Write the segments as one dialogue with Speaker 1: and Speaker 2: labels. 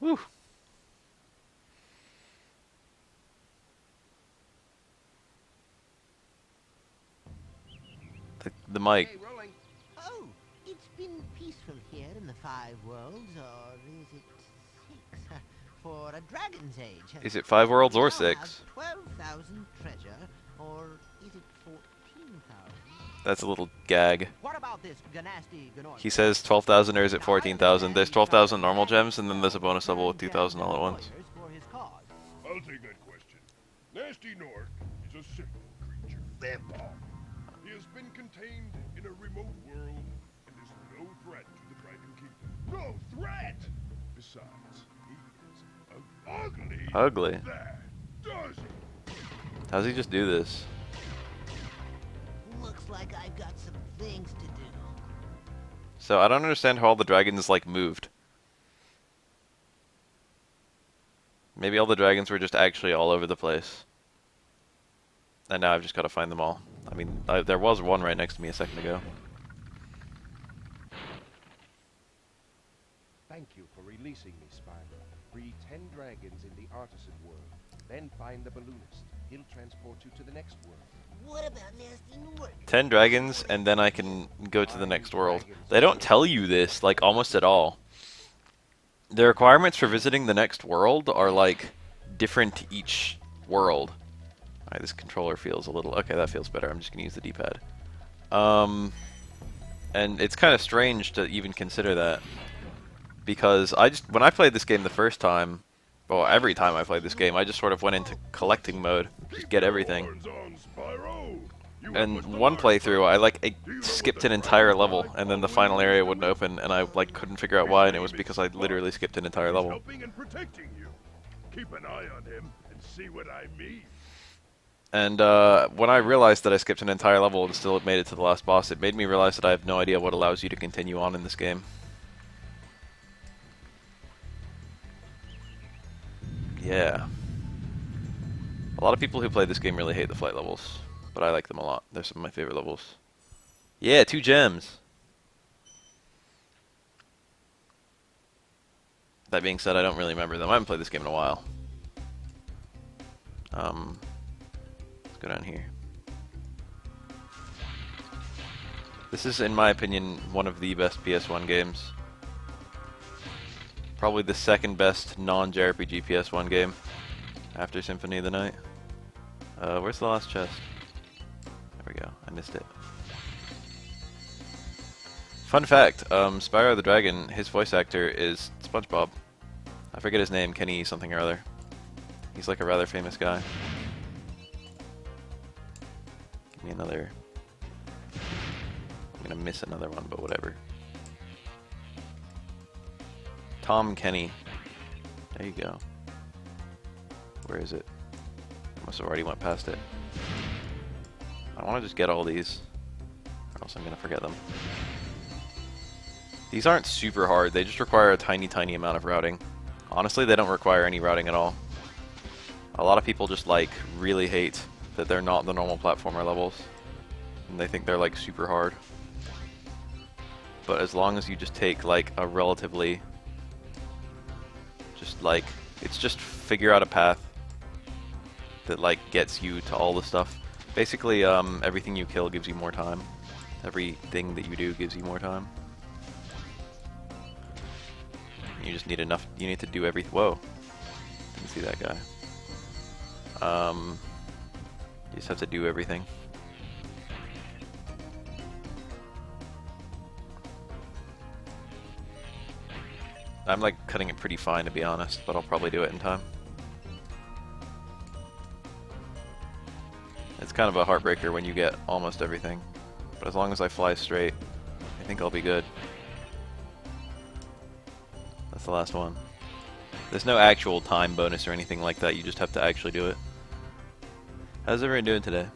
Speaker 1: Whew. The mic.
Speaker 2: Okay, rolling.
Speaker 3: Oh, it's been peaceful here in the Five Worlds, or is it six? For a dragon's age.
Speaker 1: Is it 5 worlds
Speaker 3: We
Speaker 1: or
Speaker 3: now have
Speaker 1: 6?
Speaker 3: 12,000 treasure, or is it 14,000?
Speaker 1: That's a little gag.
Speaker 3: What about this Ganasty Gnort?
Speaker 1: He says 12,000 or is it
Speaker 3: Now, I
Speaker 1: 14,000?
Speaker 3: understand
Speaker 1: There's
Speaker 3: he's trying to
Speaker 1: 12,000 normal
Speaker 3: drag
Speaker 1: gems and then there's a bonus level with 2,000 all at once.
Speaker 3: warriors for his cause.
Speaker 2: I'll take that question. Nasty Nork is a simple creature. Therefore, he has been contained in a remote world and is no threat to the Dragon Kingdom. No threat! Besides, he is ugly.
Speaker 1: Ugly.
Speaker 2: That does it.
Speaker 1: How's he just do this?
Speaker 3: Looks like I've got some things to do.
Speaker 1: So I don't understand how all the dragons like moved. Maybe all the dragons were just actually all over the place. And now I've just got to find them all. I mean, there was one right next to me a second ago.
Speaker 4: Thank you for releasing me, Spyro. Free 10 dragons in the artisan world. Then find the balloonist. He'll transport you to the next world.
Speaker 3: What about Nasty Nort?
Speaker 1: 10 dragons, and then I can go to the next world. They don't tell you this, like, almost at all. The requirements for visiting the next world are, like, different each world. Alright, this controller feels a little... Okay, that feels better. I'm just gonna use the D-pad. And it's kind of strange to even consider that. Because when I played this game the first time, well, every time I played this game, I just sort of went into collecting mode. Just get everything.
Speaker 2: Horns on, Spyro. You
Speaker 1: And
Speaker 2: must
Speaker 1: one
Speaker 2: learn.
Speaker 1: playthrough, I skipped an entire level, and then the final area wouldn't open, and I like couldn't figure out why, and it was because I literally skipped an entire
Speaker 2: He's
Speaker 1: level.
Speaker 2: helping and protecting you. Keep an eye on him and see what I mean.
Speaker 1: And when I realized that I skipped an entire level and still made it to the last boss, it made me realize that I have no idea what allows you to continue on in this game. Yeah. A lot of people who play this game really hate the flight levels, but I like them a lot. They're some of my favorite levels. Yeah, 2 gems! That being said, I don't really remember them. I haven't played this game in a while. Let's go down here. This is, in my opinion, one of the best PS1 games. Probably the second best non-JRPG PS1 game after Symphony of the Night. Where's the last chest? There we go. I missed it. Fun fact, Spyro the Dragon, his voice actor is SpongeBob. I forget his name, Kenny something or other. He's like a rather famous guy. Give me another... I'm gonna miss another one, but whatever. Tom Kenny. There you go. Where is it? I must have already went past it. I want to just get all these, or else I'm gonna forget them. These aren't super hard, they just require a tiny amount of routing. Honestly, they don't require any routing at all. A lot of people just like really hate that they're not the normal platformer levels. And they think they're like super hard. But as long as you just take like a relatively, just like, it's just figure out a path that like gets you to all the stuff. Basically, everything you kill gives you more time. Everything that you do gives you more time. You just need enough, you need to do everything. Whoa. Didn't see that guy. You just have to do everything. I'm like cutting it pretty fine to be honest, but I'll probably do it in time. It's kind of a heartbreaker when you get almost everything, but as long as I fly straight, I think I'll be good. That's the last one. There's no actual time bonus or anything like that, you just have to actually do it. How's everyone doing today?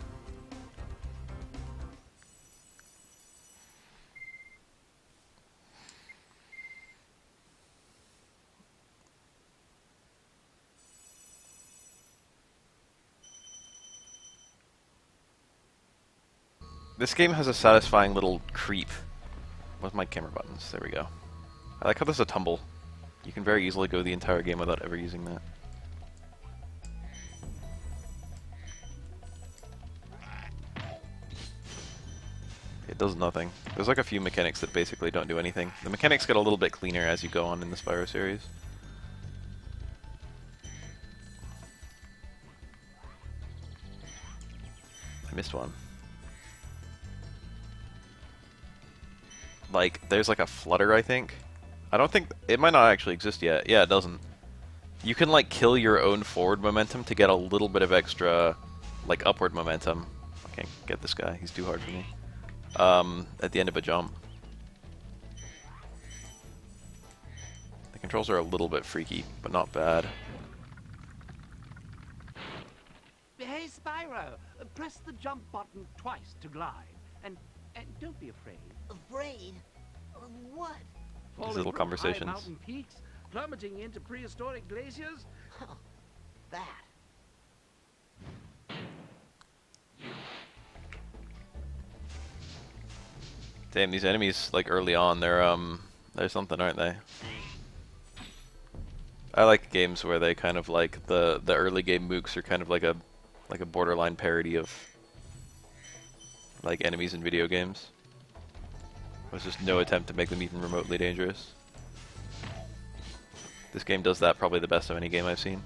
Speaker 1: This game has a satisfying little creep. Where's my camera buttons? There we go. I like how there's a tumble. You can very easily go the entire game without ever using that. It does nothing. There's like a few mechanics that basically don't do anything. The mechanics get a little bit cleaner as you go on in the Spyro series. I missed one. Like, there's like a flutter, I think. I don't think... It might not actually exist yet. Yeah, it doesn't. You can, like, kill your own forward momentum to get a little bit of extra, like, upward momentum. I can't get this guy. He's too hard for me. At the end of a jump. The controls are a little bit freaky, but not bad.
Speaker 5: Hey, Spyro, press the jump button twice to glide. And don't be afraid.
Speaker 3: Afraid? Of what?
Speaker 5: Falling
Speaker 1: little
Speaker 5: from
Speaker 1: conversations.
Speaker 5: high mountain peaks, plummeting into prehistoric glaciers.
Speaker 3: Huh. That.
Speaker 1: Damn, these enemies, like, early on, they're something, aren't they? I like games where they kind of, like, the early game mooks are kind of like a borderline parody of, like, enemies in video games. There's just no attempt to make them even remotely dangerous. This game does that probably the best of any game I've seen.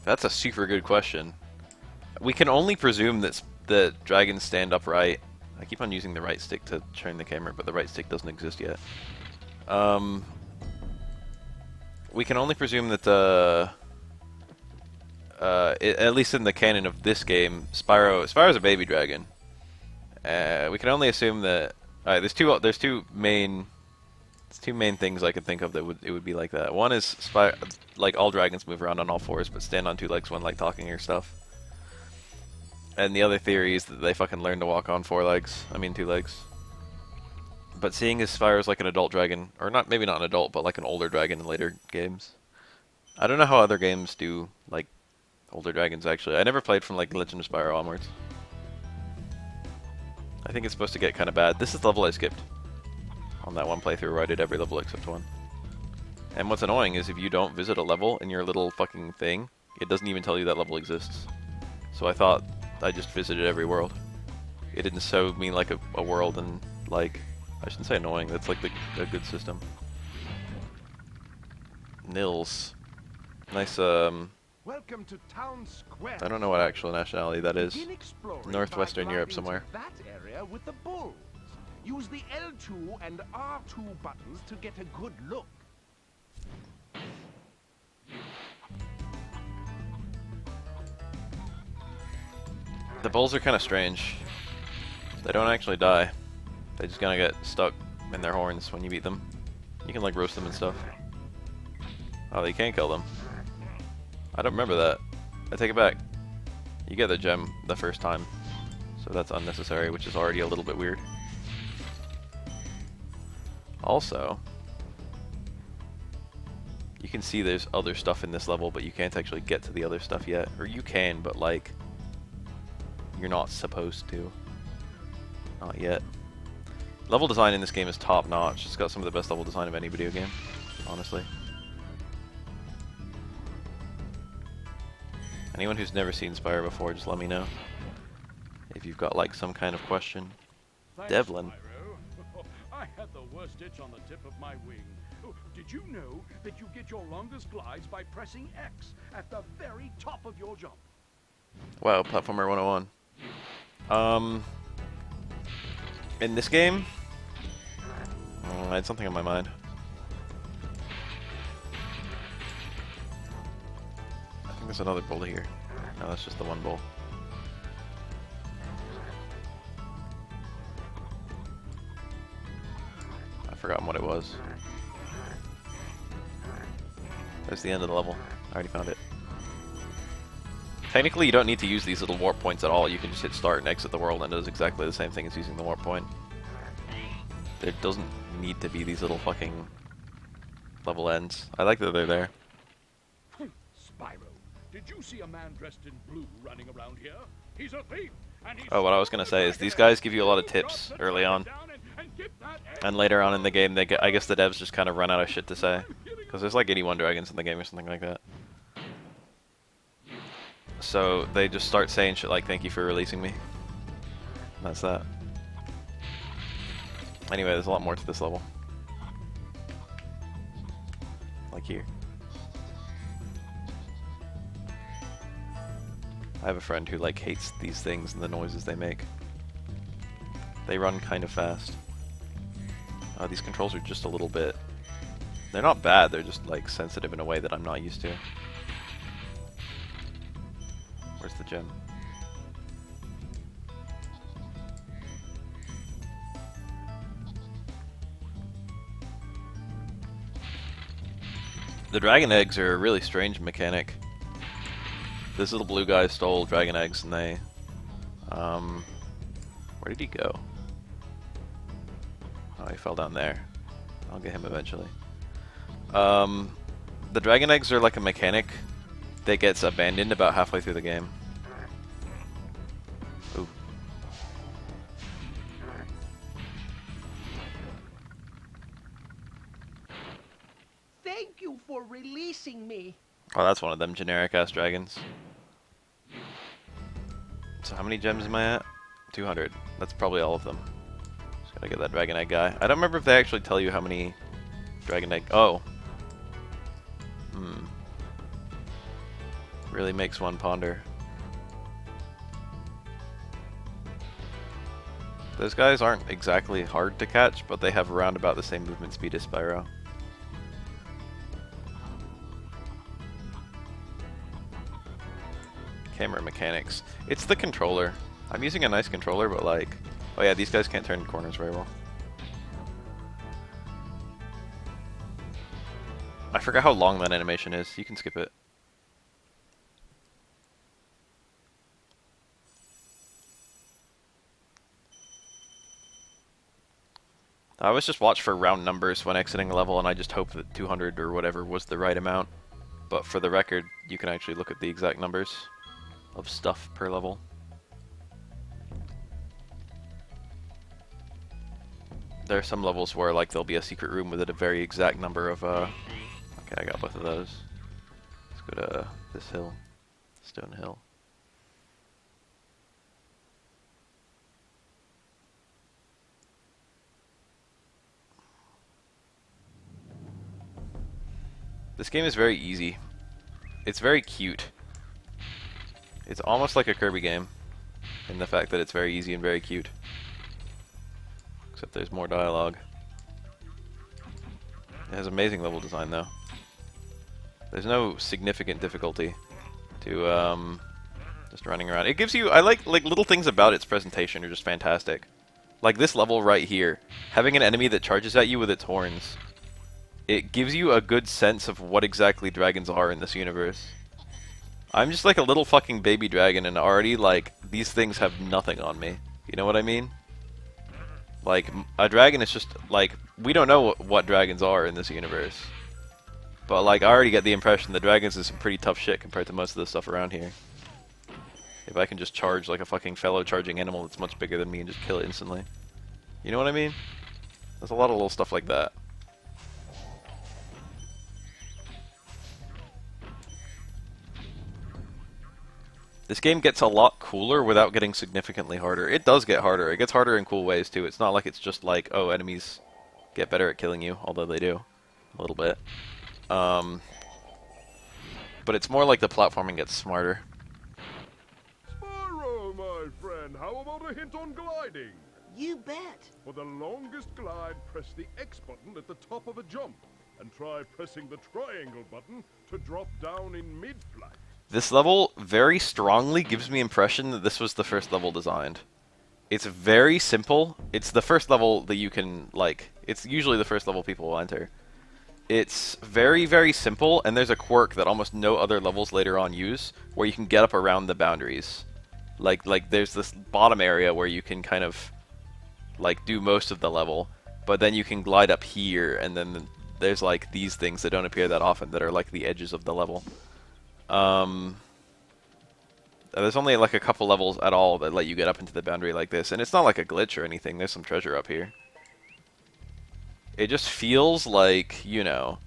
Speaker 1: That's a super good question. We can only presume that dragons stand upright. I keep on using the right stick to turn the camera, but the right stick doesn't exist yet. We can only presume that at least in the canon of this game, Spyro's a baby dragon. We can only assume that. Alright, there's two main things I can think of that it would be like that. One is like all dragons move around on all fours, but stand on two legs when like talking or stuff. And the other theory is that they fucking learn to walk on four legs. I mean two legs. But seeing as Spyro's like an adult dragon, or not, maybe not an adult, but like an older dragon in later games. I don't know how other games do like older dragons actually. I never played from like Legend of Spyro onwards. I think it's supposed to get kind of bad. This is the level I skipped on that one playthrough where I did every level except one. And what's annoying is if you don't visit a level in your little fucking thing, it doesn't even tell you that level exists. So I thought I just visited every world. It didn't show me like a world, and like, I shouldn't say annoying, that's like a good system. Nils. Nice,
Speaker 4: Welcome to Town Square.
Speaker 1: I don't know what actual nationality that is.
Speaker 4: Begin exploring
Speaker 1: Northwestern
Speaker 4: by
Speaker 1: Europe
Speaker 4: gliding
Speaker 1: somewhere.
Speaker 4: to that area with the bulls. Use the L2 and R2 buttons to get a good look.
Speaker 1: The bulls are kind of strange. They don't actually die. They just kind of get stuck in their horns when you beat them. You can like roast them and stuff. Oh, you can't kill them. I don't remember that. I take it back. You get the gem the first time, so that's unnecessary, which is already a little bit weird. Also, you can see there's other stuff in this level, but you can't actually get to the other stuff yet. Or you can, but like, you're not supposed to. Not yet. Level design in this game is top notch. It's got some of the best level design of any video game, honestly. Anyone who's never seen Spyro before, just let me know if you've got like some kind of question.
Speaker 6: Thanks,
Speaker 1: Devlin.
Speaker 6: Spyro. I had the worst itch on the tip of my wing. Oh, did you know that you get your longest glides by pressing X at the very top of your jump?
Speaker 1: Wow, Platformer 101. In this game, I had something on my mind. I think there's another boulder here. No, that's just the one bowl. I've forgotten what it was. There's the end of the level. I already found it. Technically, you don't need to use these little warp points at all. You can just hit start and exit the world, and it does exactly the same thing as using the warp point. There doesn't need to be these little fucking level ends. I like that they're there.
Speaker 6: Spyro, did you see a man dressed in blue running around here? He's a thief,
Speaker 1: Oh, what I was gonna say is these guys give you a lot of tips early on, and later on in the game, I guess the devs just kind of run out of shit to say, because there's like 81 dragons in the game or something like that. So they just start saying shit like, "Thank you for releasing me." And that's that. Anyway, there's a lot more to this level. Like here. I have a friend who like hates these things and the noises they make. They run kind of fast. These controls are just a little bit... They're not bad, they're just like sensitive in a way that I'm not used to. Where's the gem? The dragon eggs are a really strange mechanic. This little blue guy stole dragon eggs and they... where did he go? Oh, he fell down there. I'll get him eventually. The dragon eggs are like a mechanic that gets abandoned about halfway through the game. Ooh.
Speaker 5: Thank you for releasing me.
Speaker 1: Oh, that's one of them generic-ass dragons. So how many gems am I at? 200. That's probably all of them. Just gotta get that dragon egg guy. I don't remember if they actually tell you how many dragon egg... Oh. Really makes one ponder. Those guys aren't exactly hard to catch, but they have around about the same movement speed as Spyro. Camera mechanics. It's the controller. I'm using a nice controller, but like... Oh yeah, these guys can't turn corners very well. I forgot how long that animation is. You can skip it. I always just watch for round numbers when exiting a level, and I just hope that 200 or whatever was the right amount. But for the record, you can actually look at the exact numbers of stuff per level. There are some levels where like there'll be a secret room with a very exact number of okay, I got both of those. Let's go to this hill. Stone Hill. This game is very easy. It's very cute. It's almost like a Kirby game in the fact that it's very easy and very cute. Except there's more dialogue. It has amazing level design though. There's no significant difficulty to just running around. It gives you, I like little things about its presentation are just fantastic. Like this level right here, having an enemy that charges at you with its horns. It gives you a good sense of what exactly dragons are in this universe. I'm just like a little fucking baby dragon and already like these things have nothing on me. You know what I mean? Like a dragon is just like, we don't know what dragons are in this universe. But like I already get the impression that dragons is some pretty tough shit compared to most of the stuff around here. If I can just charge like a fucking fellow charging animal that's much bigger than me and just kill it instantly. You know what I mean? There's a lot of little stuff like that. This game gets a lot cooler without getting significantly harder. It does get harder. It gets harder in cool ways too. It's not like it's just like, oh, enemies get better at killing you, although they do. A little bit. But it's more like the platforming gets smarter.
Speaker 2: Spyro, my friend, how about a hint on gliding?
Speaker 3: You bet.
Speaker 2: For the longest glide, press the X button at the top of a jump, and try pressing the triangle button to drop down in mid-flight.
Speaker 1: This level very strongly gives me the impression that this was the first level designed. It's very simple. It's the first level that you can, like, it's usually the first level people will enter. It's very, very simple, and there's a quirk that almost no other levels later on use, where you can get up around the boundaries. Like there's this bottom area where you can kind of, like, do most of the level, but then you can glide up here, and then there's, like, these things that don't appear that often that are, like, the edges of the level. There's only like a couple levels at all that let you get up into the boundary like this, and it's not like a glitch or anything. There's some treasure up here. It just feels like, you know,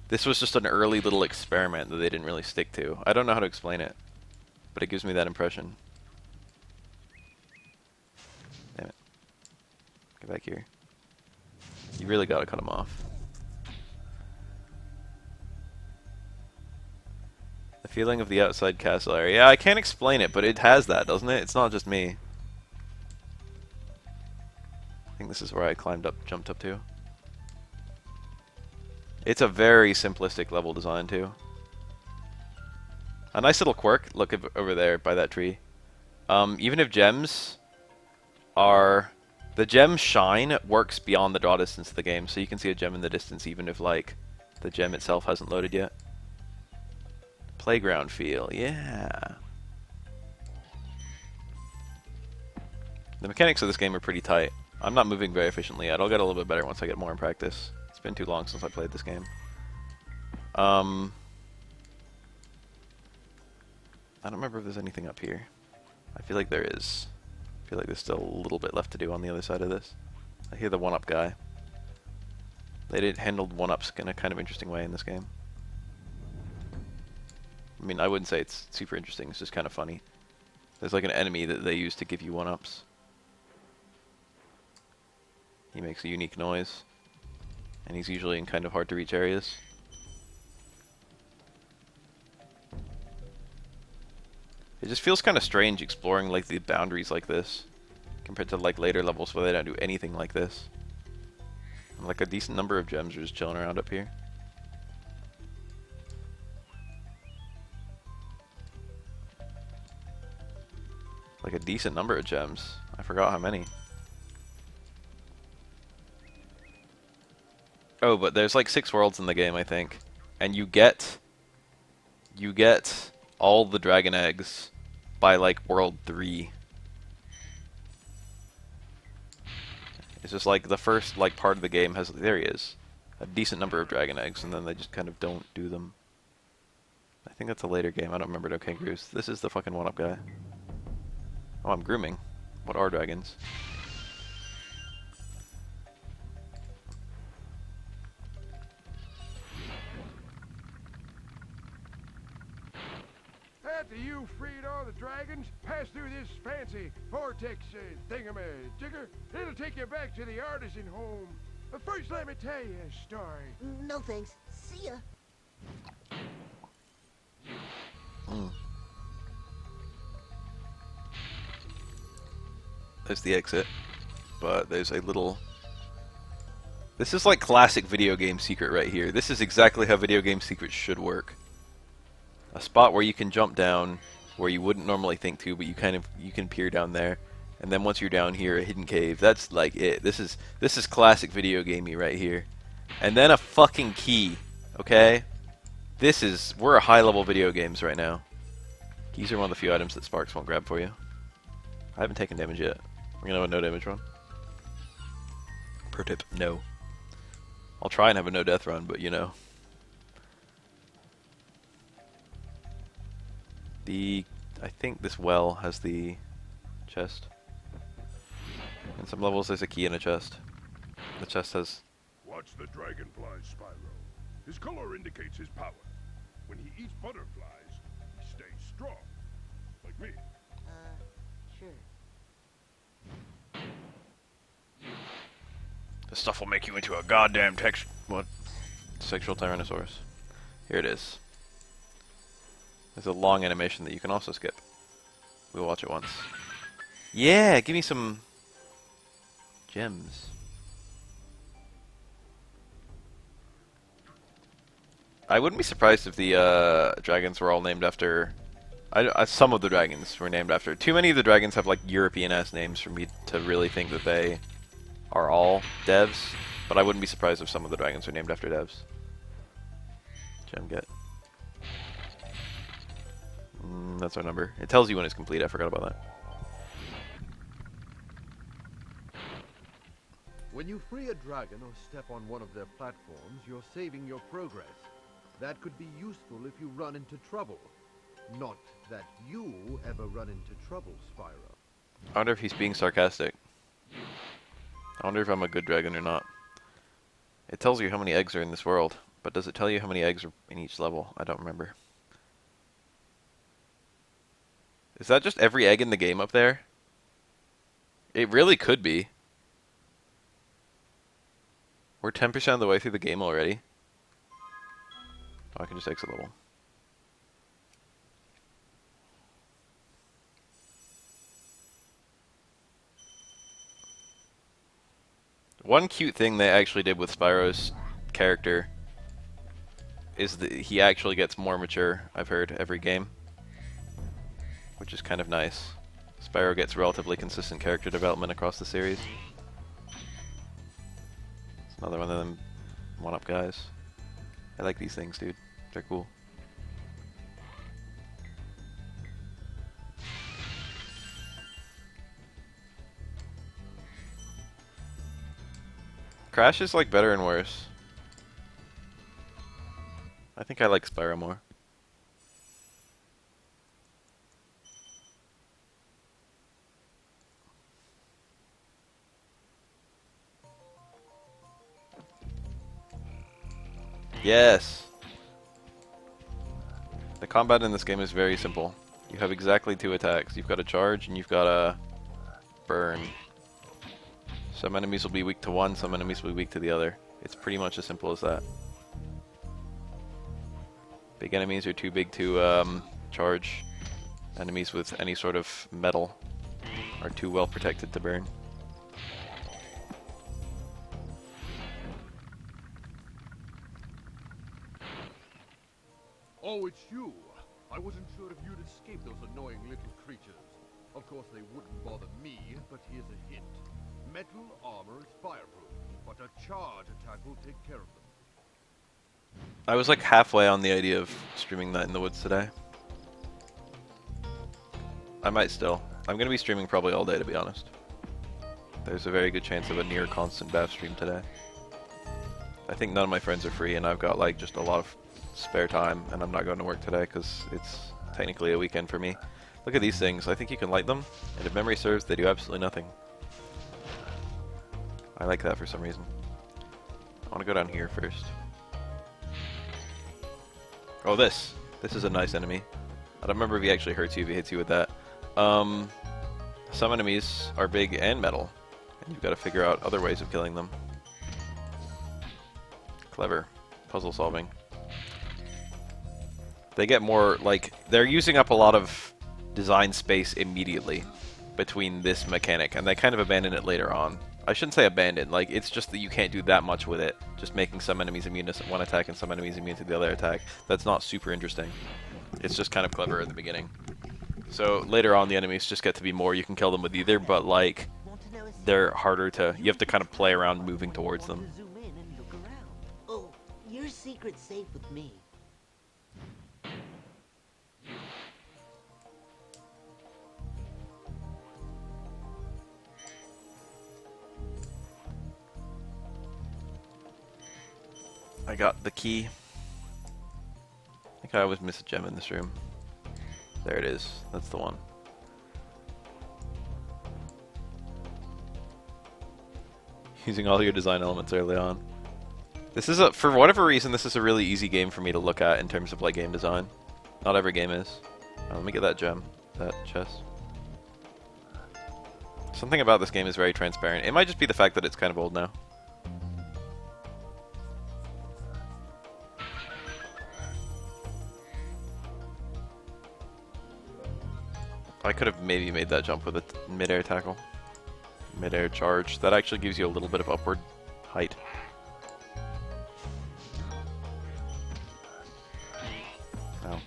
Speaker 1: this was just an early little experiment that they didn't really stick to. I don't know how to explain it, but it gives me that impression. Damn it. Get back here. You really gotta cut him off. The feeling of the outside castle area. Yeah, I can't explain it, but it has that, doesn't it? It's not just me. I think this is where I jumped up to. It's a very simplistic level design, too. A nice little quirk. Look over there by that tree. Even if gems are... The gem shine works beyond the draw distance of the game, so you can see a gem in the distance even if, like, the gem itself hasn't loaded yet. Playground feel, yeah. The mechanics of this game are pretty tight. I'm not moving very efficiently yet. I'll get a little bit better once I get more in practice. It's been too long since I played this game. I don't remember if there's anything up here. I feel like there is. I feel like there's still a little bit left to do on the other side of this. I hear the one-up guy. They did handle one-ups in a kind of interesting way in this game. I mean, I wouldn't say it's super interesting, it's just kind of funny. There's like an enemy that they use to give you one-ups. He makes a unique noise. And he's usually in kind of hard to reach areas. It just feels kind of strange exploring like the boundaries like this compared to like later levels where they don't do anything like this. And, like a decent number of gems are just chilling around up here. Like a decent number of gems. I forgot how many. Oh, but there's like 6 worlds in the game, I think. And you get all the dragon eggs by like world 3. It's just like the first like part of the game has, there he is, a decent number of dragon eggs, and then they just kind of don't do them. I think that's a later game. I don't remember no kangaroos. This is the fucking one-up guy. Oh, I'm grooming. What are dragons?
Speaker 4: After you freed all the dragons, pass through this fancy vortex thingamajigger. It'll take you back to the artisan home. But first, let me tell you a story.
Speaker 3: No thanks. See ya.
Speaker 1: There's the exit, but there's a little... This is like classic video game secret right here. This is exactly how video game secrets should work. A spot where you can jump down, where you wouldn't normally think to, but you can peer down there, and then once you're down here, a hidden cave. That's like it. This is classic video gamey right here. And then a fucking key, okay? We're high-level video games right now. Keys are one of the few items that Sparks won't grab for you. I haven't taken damage yet. We're gonna have a no damage run. Pro tip, no. I'll try and have a no death run, but you know. I think this well has the chest. In some levels there's a key in a chest. The chest has...
Speaker 2: Watch the dragonfly, Spyro. His color indicates his power. When he eats butterflies, he stays strong. Like me.
Speaker 3: Sure.
Speaker 1: This stuff will make you into a goddamn sexual Tyrannosaurus. Here it is. There's a long animation that you can also skip. We'll watch it once. Yeah, give me some gems. I wouldn't be surprised if the dragons were all named after... some of the dragons were named after... Too many of the dragons have like European-ass names for me to really think that they are all devs. But I wouldn't be surprised if some of the dragons are named after devs. Gem get. That's our number. It tells you when it's complete. I forgot about that.
Speaker 7: When you free a dragon or step on one of their platforms, you're saving your progress. That could be useful if you run into trouble. Not that you ever run into trouble, Spyro.
Speaker 1: I wonder if he's being sarcastic. I wonder if I'm a good dragon or not. It tells you how many eggs are in this world, but does it tell you how many eggs are in each level? I don't remember. Is that just every egg in the game up there? It really could be. We're 10% of the way through the game already. Oh, I can just exit level. One cute thing they actually did with Spyro's character is that he actually gets more mature, I've heard, every game. Which is kind of nice. Spyro gets relatively consistent character development across the series. It's another one of them one-up guys. I like these things, dude. They're cool. Crash is like better and worse. I think I like Spyro more. Yes! The combat in this game is very simple. You have exactly 2 attacks. You've got a charge and you've got a burn. Some enemies will be weak to one, some enemies will be weak to the other. It's pretty much as simple as that. Big enemies are too big to charge. Enemies with any sort of metal are too well protected to burn.
Speaker 7: Oh, it's you. I wasn't sure if you'd escape those annoying little creatures. Of course, they wouldn't bother me, but here's a hint. Metal armor is fireproof, but a charge attack will take care of them.
Speaker 1: I was like halfway on the idea of streaming that in the woods today. I might still. I'm gonna be streaming probably all day, to be honest. There's a very good chance of a near constant BAF stream today. I think none of my friends are free, and I've got like just a lot of spare time, and I'm not going to work today because it's technically a weekend for me. Look at these things. I think you can light them, and if memory serves, they do absolutely nothing. I like that for some reason. I want to go down here first. Oh, this. This is a nice enemy. I don't remember if he actually hurts you if he hits you with that. Some enemies are big and metal, and you've got to figure out other ways of killing them. Clever. Puzzle solving. They get more, like, they're using up a lot of design space immediately between this mechanic, and they kind of abandon it later on. I shouldn't say abandon, like, it's just that you can't do that much with it. Just making some enemies immune to one attack and some enemies immune to the other attack. That's not super interesting. It's just kind of clever at the beginning. So, later on, the enemies just get to be more. You can kill them with either, but, like, they're harder to... You have to kind of play around moving towards them.
Speaker 3: Zoom in and look around. Oh, your secret's safe with me.
Speaker 1: I got the key. I think I always miss a gem in this room. There it is. That's the one. Using all your design elements early on. This is for whatever reason, this is a really easy game for me to look at in terms of like game design. Not every game is. Let me get that gem, that chest. Something about this game is very transparent. It might just be the fact that it's kind of old now. I could have maybe made that jump with a mid-air tackle. Mid-air charge. That actually gives you a little bit of upward height. Oh.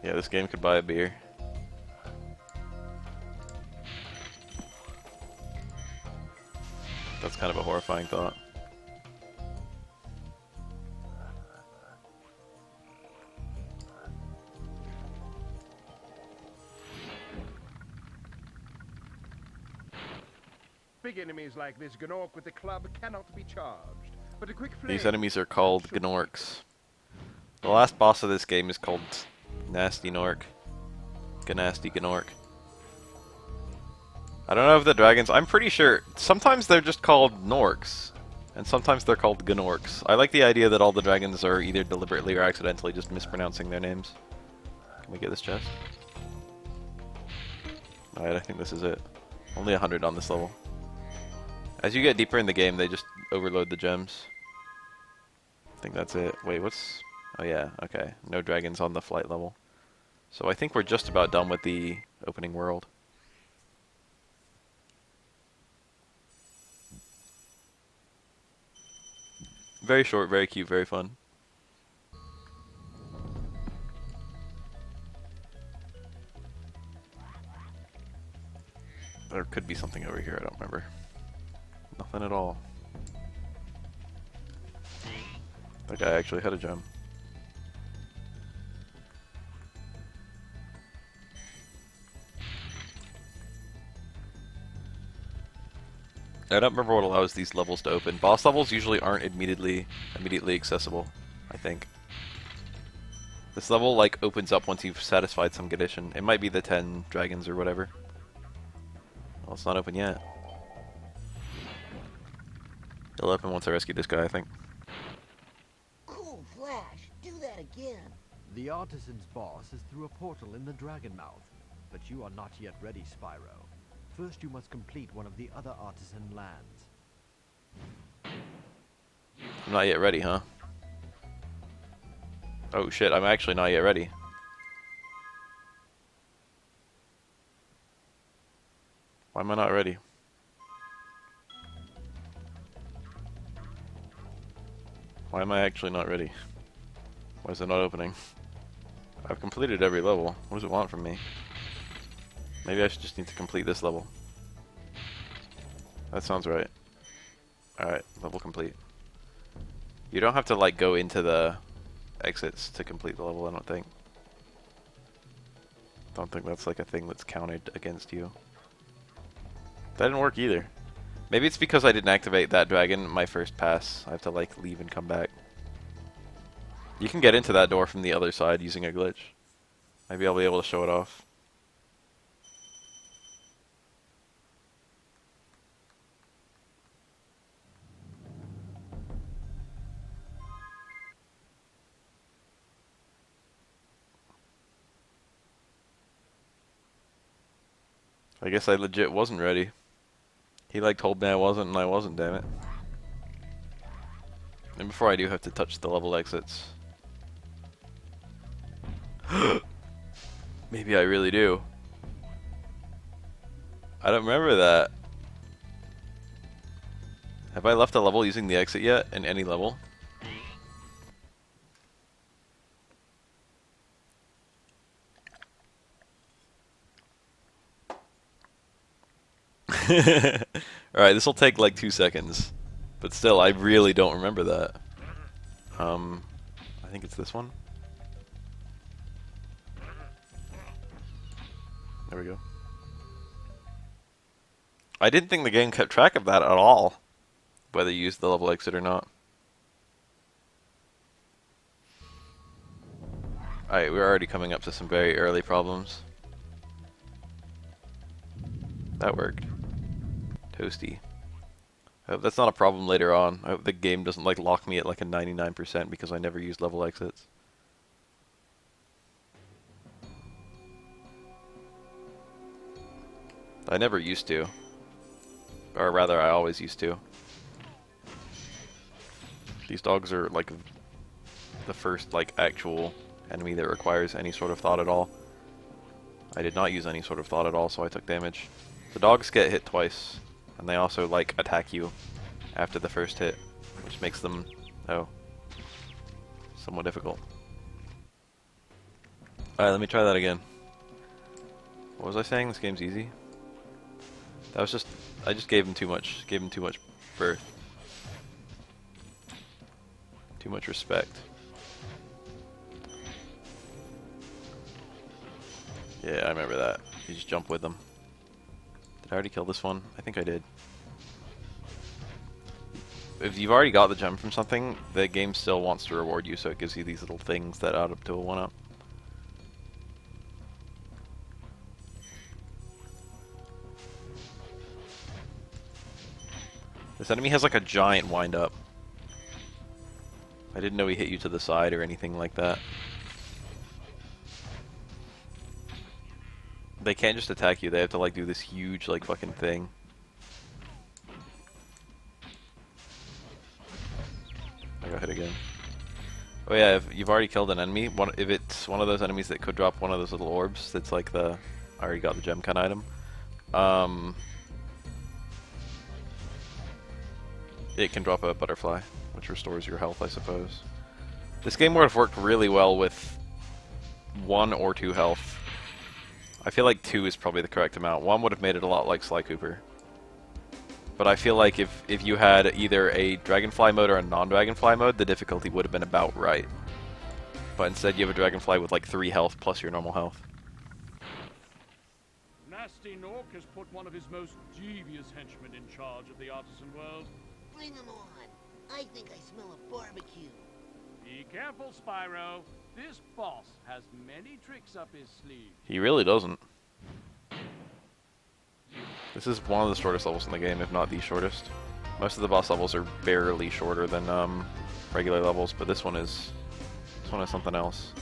Speaker 1: Yeah, this game could buy a beer. That's kind of a horrifying thought.
Speaker 4: big enemies like this Gnorc with the club cannot be charged. But a quick flame...
Speaker 1: These enemies are called Gnorcs. The last boss of this game is called Nasty Gnorc. Ganasty Gnorc. I don't know if the dragons... I'm pretty sure... Sometimes they're just called Gnorcs. And sometimes they're called Gnorcs. I like the idea that all the dragons are either deliberately or accidentally just mispronouncing their names. Can we get this chest? Alright, I think this is it. Only 100 on this level. As you get deeper in the game, they just overload the gems. I think that's it. Wait, what's... Oh yeah, okay. No dragons on the flight level. So I think we're just about done with the opening world. Very short, very cute, very fun. There could be something over here, I don't remember. Nothing at all. That guy actually had a gem. I don't remember what allows these levels to open. Boss levels usually aren't immediately accessible, I think. This level like opens up once you've satisfied some condition. It might be the 10 dragons or whatever. Well, it's not open yet. It'll open once I rescue this guy, I think.
Speaker 3: Cool flash. Do that again.
Speaker 8: The artisan's boss is through a portal in the dragon mouth, but you are not yet ready, Spyro. First you must complete one of the other artisan lands.
Speaker 1: I'm not yet ready, huh? Oh shit, I'm actually not yet ready. Why am I not ready? Why am I actually not ready? Why is it not opening? I've completed every level. What does it want from me? Maybe I should just need to complete this level. That sounds right. Alright, level complete. You don't have to like go into the exits to complete the level, I don't think. Don't think that's like a thing that's counted against you. That didn't work either. Maybe it's because I didn't activate that dragon my first pass. I have to like leave and come back. You can get into that door from the other side using a glitch. Maybe I'll be able to show it off. I guess I legit wasn't ready. He like told me I wasn't and I wasn't, damn it. And before I do have to touch the level exits. Maybe I really do. I don't remember that. Have I left a level using the exit yet in any level? Alright, this will take like 2 seconds. But still, I really don't remember that. I think it's this one. There we go. I didn't think the game kept track of that at all. Whether you used the level exit or not. Alright, we're already coming up to some very early problems. That worked. Toasty. I hope that's not a problem later on. I hope the game doesn't like lock me at like a 99% because I never use level exits. I never used to. Or rather, I always used to. These dogs are like the first like actual enemy that requires any sort of thought at all. I did not use any sort of thought at all, so I took damage. The dogs get hit twice. And they also, like, attack you after the first hit, which makes them, somewhat difficult. Alright, let me try that again. What was I saying? This game's easy? That was just, I just gave him too much birth. Too much respect. Yeah, I remember that. You just jump with them. Did I already kill this one? I think I did. if you've already got the gem from something, the game still wants to reward you, so it gives you these little things that add up to a 1-up. This enemy has like a giant wind-up. I didn't know he hit you to the side or anything like that. They can't just attack you, they have to like do this huge like fucking thing. I got hit again. Oh yeah, if you've already killed an enemy, if it's one of those enemies that could drop one of those little orbs, that's like the I already got the gem kind of item. It can drop a butterfly, which restores your health, I suppose. This game would have worked really well with 1 or 2 health. I feel like 2 is probably the correct amount. 1 would have made it a lot like Sly Cooper. But I feel like if you had either a Dragonfly mode or a non-Dragonfly mode, the difficulty would have been about right. But instead you have a Dragonfly with like 3 health plus your normal health.
Speaker 6: Nasty Nork has put one of his most devious henchmen in charge of the artisan world.
Speaker 3: Bring him on. I think I smell a barbecue.
Speaker 6: Be careful, Spyro. This boss has many tricks up his sleeve.
Speaker 1: He really doesn't. This is one of the shortest levels in the game, if not the shortest. Most of the boss levels are barely shorter than regular levels, but this one is something else.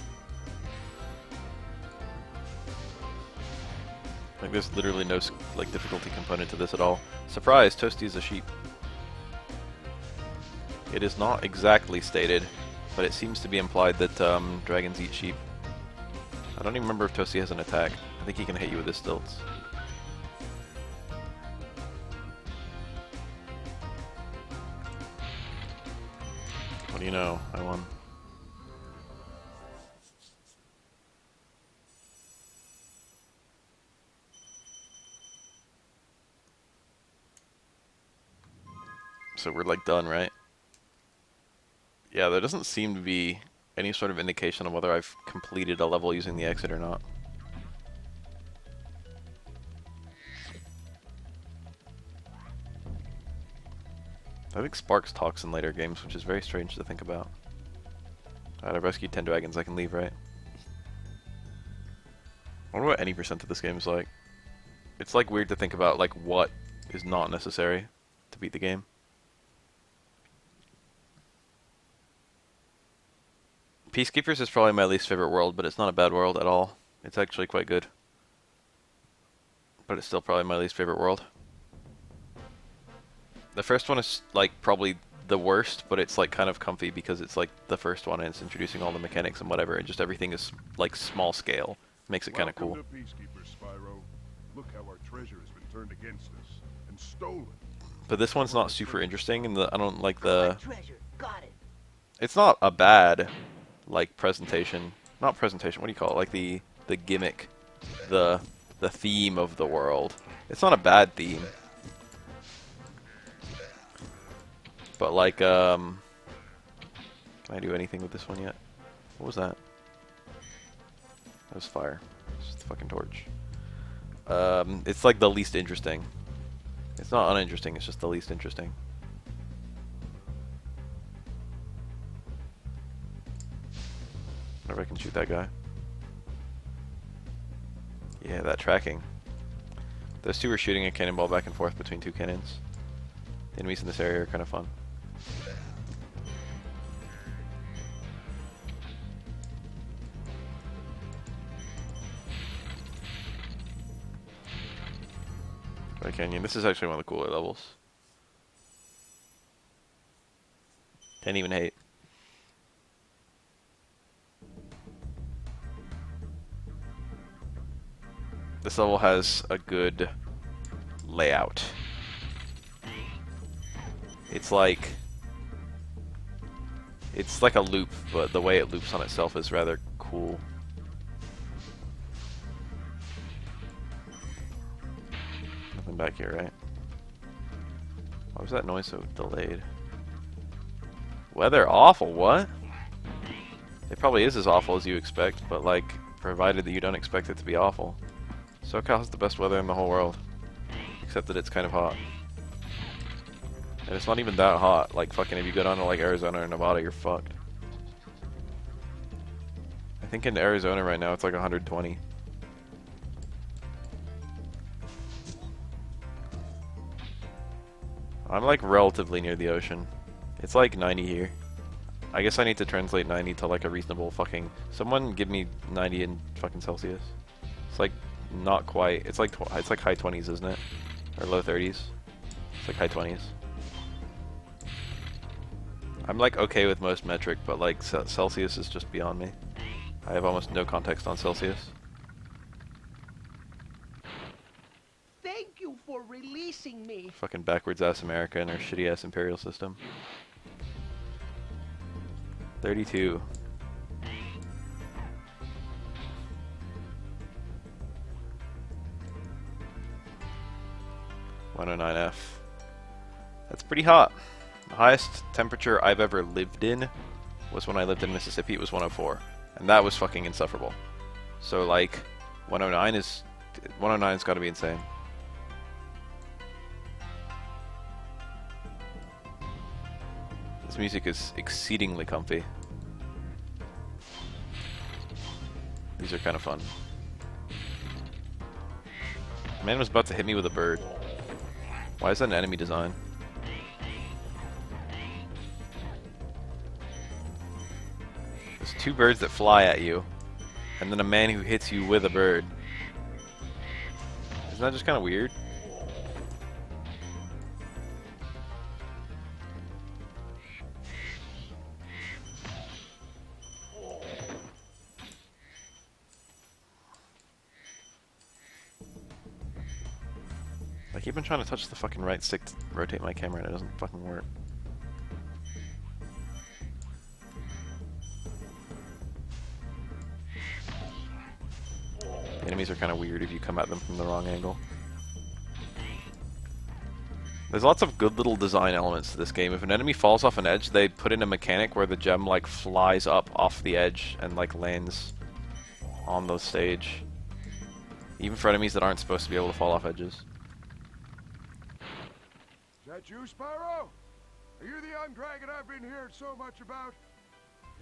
Speaker 1: Like there's literally no like difficulty component to this at all. Surprise! Toasty is a sheep. It is not exactly stated, but it seems to be implied that dragons eat sheep. I don't even remember if Toasty has an attack. I think he can hit you with his stilts. What do you know? I won. So we're like done, right? Yeah, there doesn't seem to be any sort of indication of whether I've completed a level using the exit or not. I think Sparks talks in later games, which is very strange to think about. Alright, I've rescued 10 dragons, I can leave, right? I wonder what any percent of this game is like. It's like weird to think about like what is not necessary to beat the game. Peacekeepers is probably my least favorite world, but it's not a bad world at all. It's actually quite good. But it's still probably my least favorite world. The first one is like probably the worst, but it's like kind of comfy because it's like the first one and it's introducing all the mechanics and whatever, and just everything is like small scale. Makes it kind of cool.
Speaker 2: Welcome to Peacekeepers, Spyro. Look how our treasure has been turned against us and stolen.
Speaker 1: But this one's not super interesting, and I don't like the...
Speaker 3: Treasure. Got it.
Speaker 1: It's not a bad like presentation. Not presentation, what do you call it? Like the gimmick, the theme of the world. It's not a bad theme. But like can I do anything with this one yet? What was that? That was fire. It's just a fucking torch. It's like the least interesting. It's not uninteresting, it's just the least interesting. I wonder if I can shoot that guy. Yeah, that tracking. Those two are shooting a cannonball back and forth between 2 cannons. The enemies in this area are kind of fun. Right, Canyon. This is actually one of the cooler levels. Can't even hate. This level has a good layout. It's like a loop, but the way it loops on itself is rather cool. Nothing back here, right? Why was that noise so delayed? Weather awful, what? It probably is as awful as you expect, but like, provided that you don't expect it to be awful. SoCal has the best weather in the whole world. Except that it's kind of hot. And it's not even that hot. Like, fucking, if you go down to, like, Arizona or Nevada, you're fucked. I think in Arizona right now it's like 120. I'm, like, relatively near the ocean. It's, like, 90 here. I guess I need to translate 90 to, like, a reasonable fucking... Someone give me 90 in fucking Celsius. It's, like, not quite. It's, like, high 20s, isn't it? Or low 30s. It's, like, high 20s. I'm like okay with most metric, but like Celsius is just beyond me. I have almost no context on Celsius.
Speaker 3: Thank you for releasing me.
Speaker 1: Fucking backwards ass America and our shitty ass imperial system. 32. $109F. That's pretty hot. The highest temperature I've ever lived in was when I lived in Mississippi. It was 104, and that was fucking insufferable. So like, 109's got to be insane. This music is exceedingly comfy. These are kind of fun. Man was about to hit me with a bird. Why is that an enemy design? There's two birds that fly at you, and then a man who hits you with a bird. Isn't that just kind of weird? I keep on trying to touch the fucking right stick to rotate my camera and it doesn't fucking work. The enemies are kind of weird if you come at them from the wrong angle. There's lots of good little design elements to this game. If an enemy falls off an edge, they put in a mechanic where the gem like flies up off the edge and like lands on the stage. Even for enemies that aren't supposed to be able to fall off edges.
Speaker 4: Is that you, Spyro? Are you the young dragon I've been hearing so much about?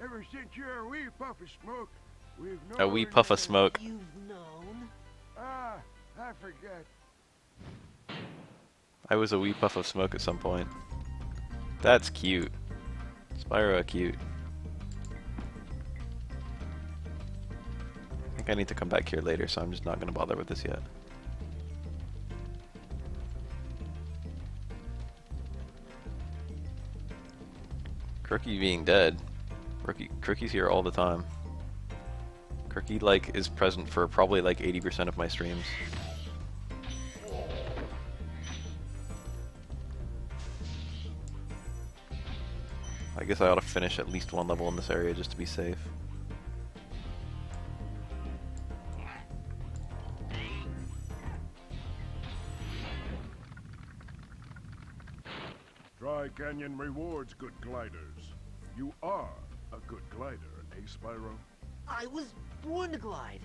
Speaker 4: Ever since you're a wee puff of smoke, we've known...
Speaker 1: A wee puff of smoke.
Speaker 3: You've known?
Speaker 4: Ah, I forget.
Speaker 1: I was a wee puff of smoke at some point. That's cute. Spyro cute. I think I need to come back here later, so I'm just not going to bother with this yet. Crookie being dead. Crookie's here all the time. Crookie like is present for probably like 80% of my streams. I guess I ought to finish at least one level in this area just to be safe.
Speaker 2: Dry Canyon rewards good gliders. You are a good glider, eh, Spyro?
Speaker 3: I was born to glide.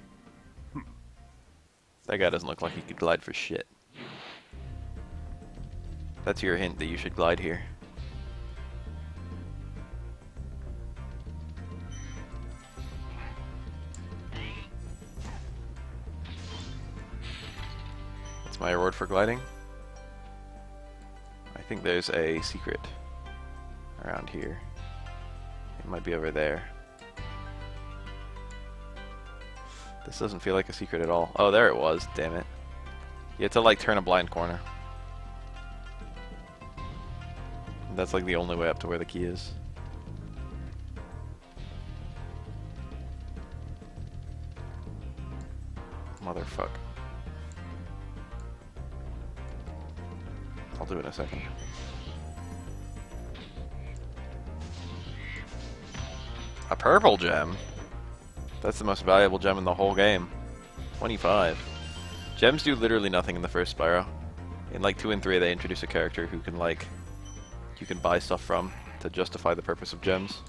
Speaker 1: That guy doesn't look like he could glide for shit. That's your hint that you should glide here. What's my reward for gliding? I think there's a secret around here. It might be over there. This doesn't feel like a secret at all. Oh, there it was. Damn it. You have to like turn a blind corner. That's like the only way up to where the key is. Motherfuck. I'll do it in a second. A purple gem? That's the most valuable gem in the whole game. 25. Gems do literally nothing in the first Spyro. In like 2 and 3 they introduce a character who can like... you can buy stuff from to justify the purpose of gems.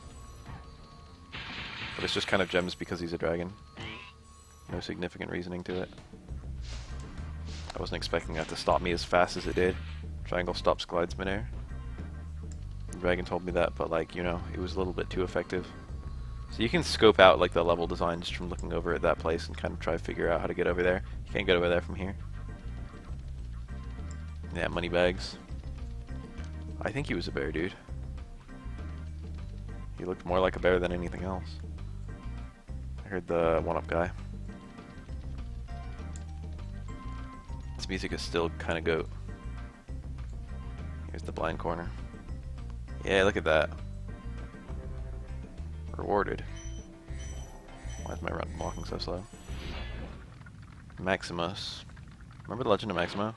Speaker 1: But it's just kind of gems because he's a dragon. No significant reasoning to it. I wasn't expecting that to stop me as fast as it did. Triangle stops glides midair. Dragon told me that, but like, you know, it was a little bit too effective. So you can scope out like the level design just from looking over at that place and kind of try to figure out how to get over there. You can't get over there from here. Yeah, money bags. I think he was a bear, dude. He looked more like a bear than anything else. I heard the one-up guy. This music is still kind of goat. Here's the blind corner. Yeah, look at that. Rewarded. Why is my walking so slow? Maximus. Remember the Legend of Maximo?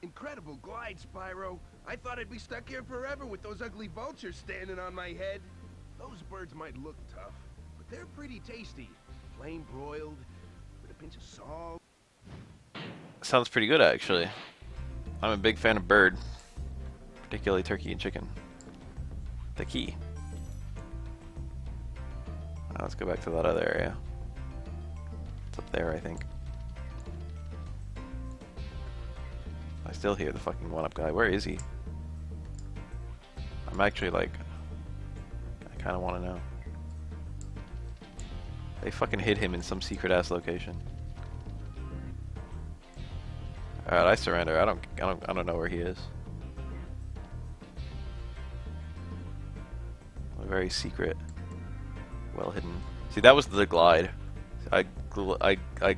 Speaker 4: Incredible glide, Spyro. I thought I'd be stuck here forever with those ugly vultures standing on my head. Those birds might look tough, but they're pretty tasty. Plain broiled, with a pinch of salt.
Speaker 1: Sounds pretty good, actually. I'm a big fan of bird. Particularly turkey and chicken. The key. Now let's go back to that other area. It's up there, I think. I still hear the fucking one-up guy. Where is he? I'm actually like... I kinda wanna know. They fucking hid him in some secret-ass location. Alright, I surrender. I don't know where he is. Very secret, well hidden. See, that was the glide. I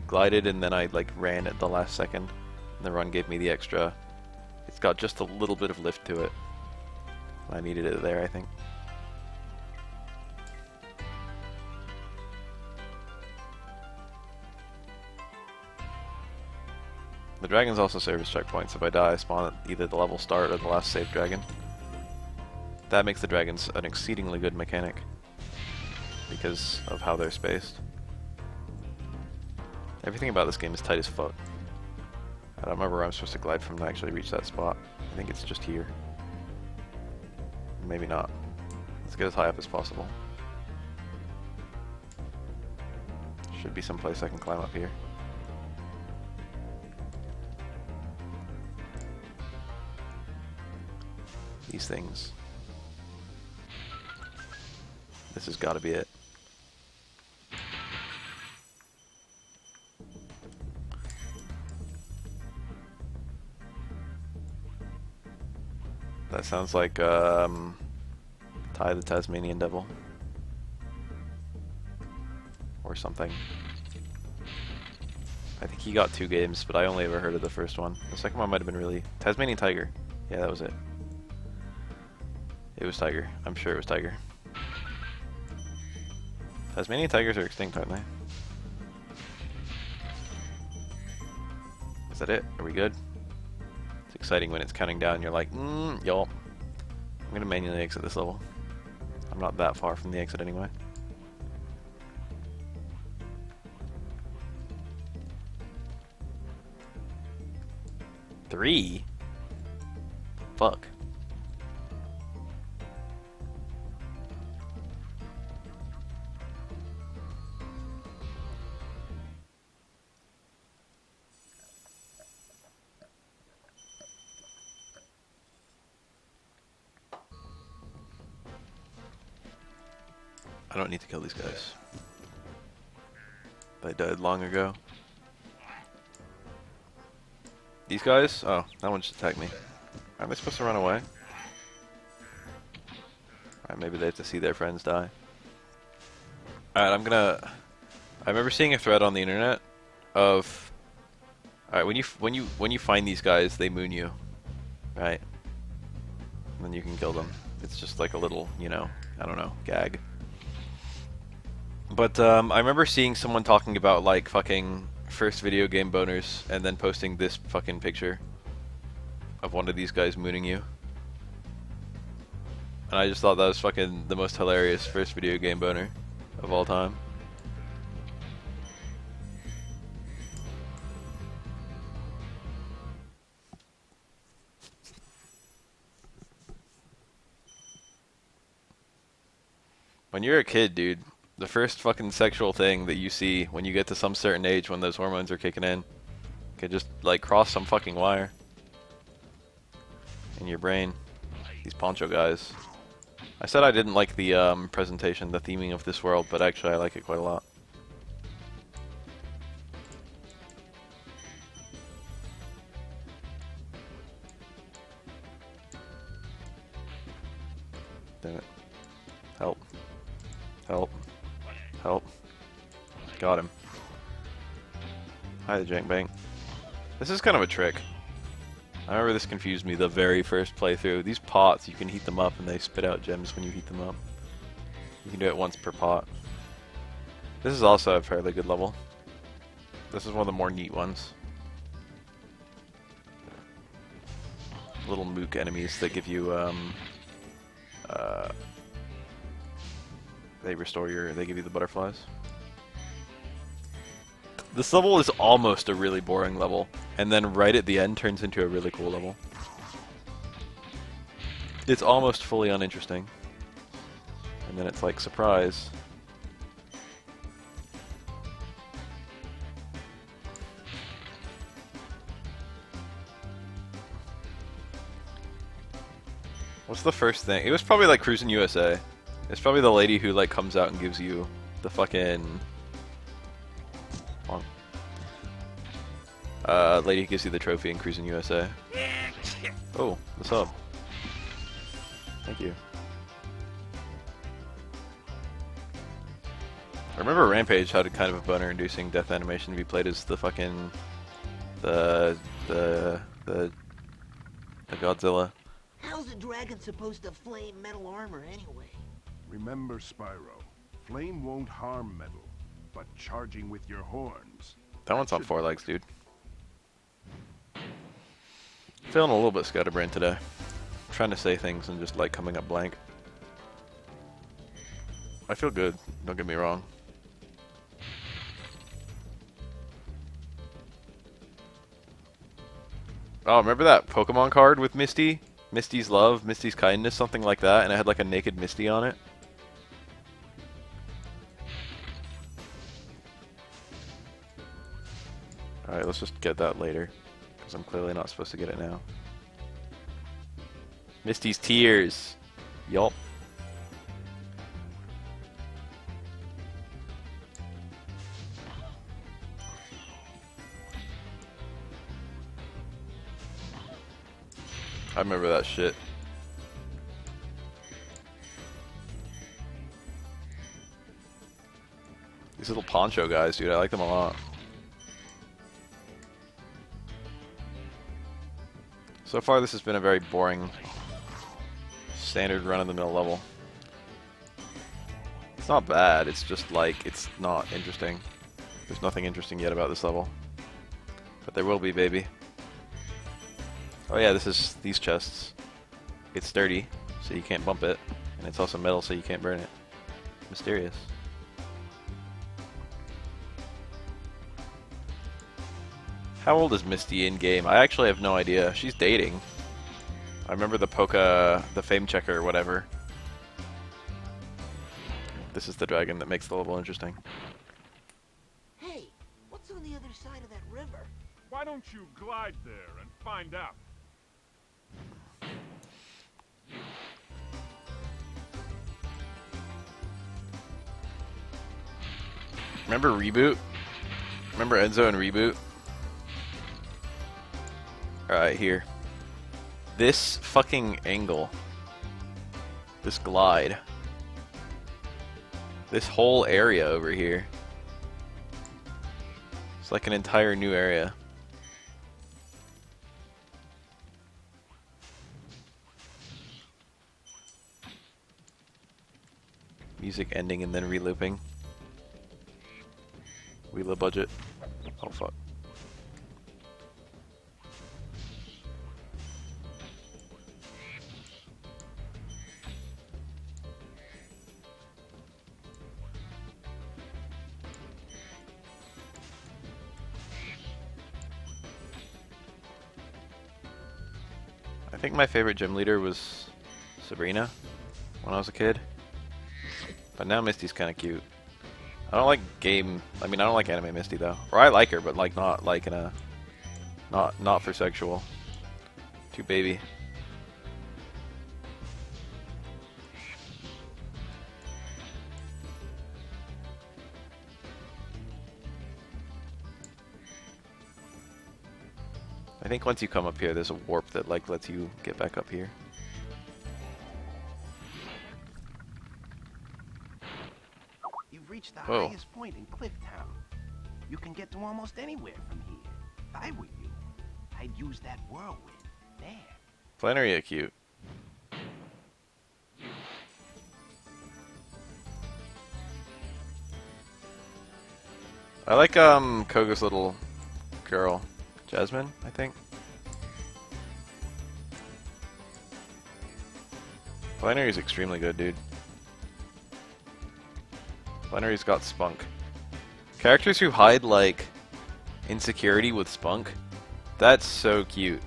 Speaker 1: glided and then I like ran at the last second. And the run gave me the extra. It's got just a little bit of lift to it. I needed it there, I think. The dragons also serve as checkpoints. If I die, I spawn at either the level start or the last saved dragon. That makes the dragons an exceedingly good mechanic because of how they're spaced. Everything about this game is tight as fuck. I don't remember where I'm supposed to glide from to actually reach that spot. I think it's just here. Maybe not. Let's get as high up as possible. Should be some place I can climb up here. These things. This has got to be it. That sounds like Ty the Tasmanian Devil. Or something. I think he got 2 games, but I only ever heard of the first one. The second one might have been really... Tasmanian Tiger. Yeah, that was it. It was Tiger. I'm sure it was Tiger. Tasmanian tigers are extinct, aren't they? Is that it? Are we good? It's exciting when it's counting down. You're like, y'all. I'm gonna manually exit this level. I'm not that far from the exit anyway. Three? Fuck. I don't need to kill these guys. They died long ago. These guys? Oh, that one just attacked me. Aren't they supposed to run away? Alright, maybe they have to see their friends die. Alright, I remember seeing a thread on the internet of... Alright, when you find these guys, they moon you. Right? And then you can kill them. It's just like a little, you know, I don't know, gag. But I remember seeing someone talking about like fucking first video game boners and then posting this fucking picture of one of these guys mooning you. And I just thought that was fucking the most hilarious first video game boner of all time. When you're a kid, dude, the first fucking sexual thing that you see when you get to some certain age when those hormones are kicking in could just like cross some fucking wire in your brain. These poncho guys. I said I didn't like the presentation, the theming of this world, but actually I like it quite a lot. Damn it. Help. Help. Help. Got him. Hi, the Jank Bank. This is kind of a trick. I remember this confused me the very first playthrough. These pots, you can heat them up and they spit out gems when you heat them up. You can do it once per pot. This is also a fairly good level. This is one of the more neat ones. Little mook enemies that give you, they give you the butterflies. This level is almost a really boring level, and then right at the end turns into a really cool level. It's almost fully uninteresting. And then it's like, surprise. What's the first thing? It was probably like Cruisin' USA. It's probably the lady who like comes out and gives you the fucking... lady who gives you the trophy in Cruisin' USA. Oh, what's up? Thank you. I remember Rampage had a kind of a boner-inducing death animation to be played as the fucking... the Godzilla.
Speaker 3: How's a dragon supposed to flame metal armor anyway?
Speaker 4: Remember, Spyro, flame won't harm metal, but charging with your horns.
Speaker 1: That one's on 4 legs, dude. Feeling a little bit scatterbrained today. Trying to say things and just like coming up blank. I feel good, don't get me wrong. Oh, remember that Pokemon card with Misty? Misty's Love, Misty's Kindness, something like that, and it had like a naked Misty on it? Alright, let's just get that later. Because I'm clearly not supposed to get it now. Misty's Tears. Yup. I remember that shit. These little poncho guys, dude, I like them a lot. So far this has been a very boring, standard run-of-the-mill level. It's not bad, it's just like, it's not interesting. There's nothing interesting yet about this level. But there will be, baby. Oh yeah, this is these chests. It's sturdy, so you can't bump it. And it's also metal, so you can't burn it. Mysterious. How old is Misty in game? I actually have no idea. She's dating. I remember the fame checker or whatever. This is the dragon that makes the level interesting.
Speaker 3: Hey, what's on the other side of that river?
Speaker 2: Why don't you glide there and find out?
Speaker 1: Remember Reboot? Remember Enzo and Reboot? Alright, here. This fucking angle. This glide. This whole area over here. It's like an entire new area. Music ending and then relooping. Wheeler budget. Oh fuck. I think my favorite gym leader was Sabrina when I was a kid. But now Misty's kind of cute. I don't like I don't like anime Misty though. Or I like her, but like not like in a not for sexual. Too baby. I think once you come up here, there's a warp that like lets you get back up here.
Speaker 4: You've reached the
Speaker 1: Whoa.
Speaker 4: highest point in Clifftown. You can get to almost anywhere from here. If I were you, I'd use that whirlwind there.
Speaker 1: Flannery are cute. I like Koga's little girl, Jasmine, I think. Flannery's extremely good, dude. Flannery's got spunk. Characters who hide like insecurity with spunk, that's so cute.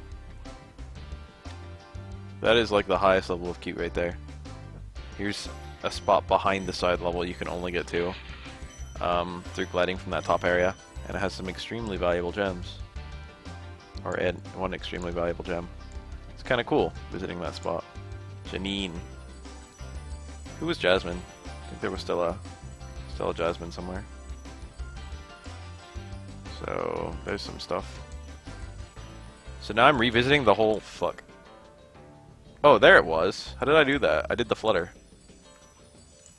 Speaker 1: That is like the highest level of cute right there. Here's a spot behind the side level you can only get to through gliding from that top area, and it has some extremely valuable gems. Or one extremely valuable gem. It's kind of cool visiting that spot. Janine. Who was Jasmine? I think there was still a Jasmine somewhere. So there's some stuff. So now I'm revisiting the whole fuck. Oh, there it was. How did I do that? I did the flutter.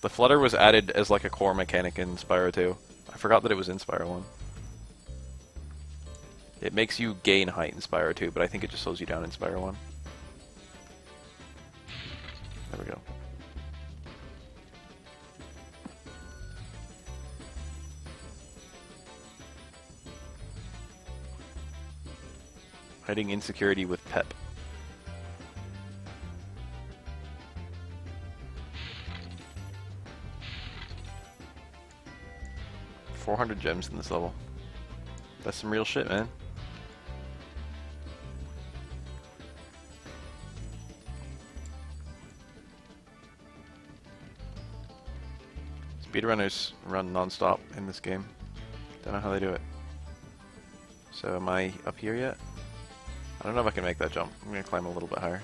Speaker 1: The flutter was added as like a core mechanic in Spyro 2. I forgot that it was in Spyro 1. It makes you gain height in Spyro 2, but I think it just slows you down in Spyro 1. There we go. Hiding insecurity with pep. $400 gems in this level. That's some real shit, man. Speedrunners run non-stop in this game. Don't know how they do it. So am I up here yet? I don't know if I can make that jump. I'm gonna climb a little bit higher.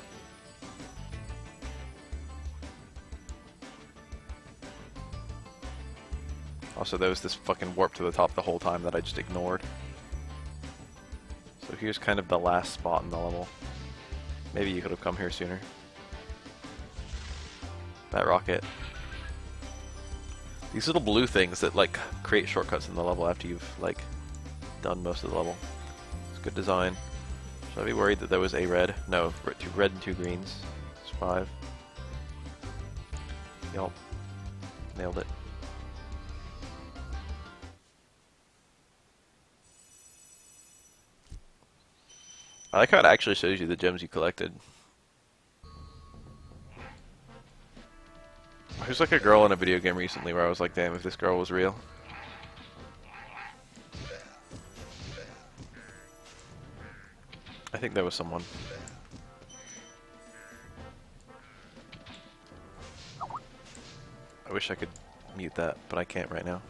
Speaker 1: Also, there was this fucking warp to the top the whole time that I just ignored. So here's kind of the last spot in the level. Maybe you could have come here sooner. That rocket. These little blue things that like create shortcuts in the level after you've like done most of the level. It's good design. Should I be worried that there was a red? No, 2 red and 2 greens. It's 5. Yup. Nailed it. I like how it actually shows you the gems you collected. There's like a girl in a video game recently where I was like, damn, if this girl was real. I think there was someone. I wish I could mute that, but I can't right now.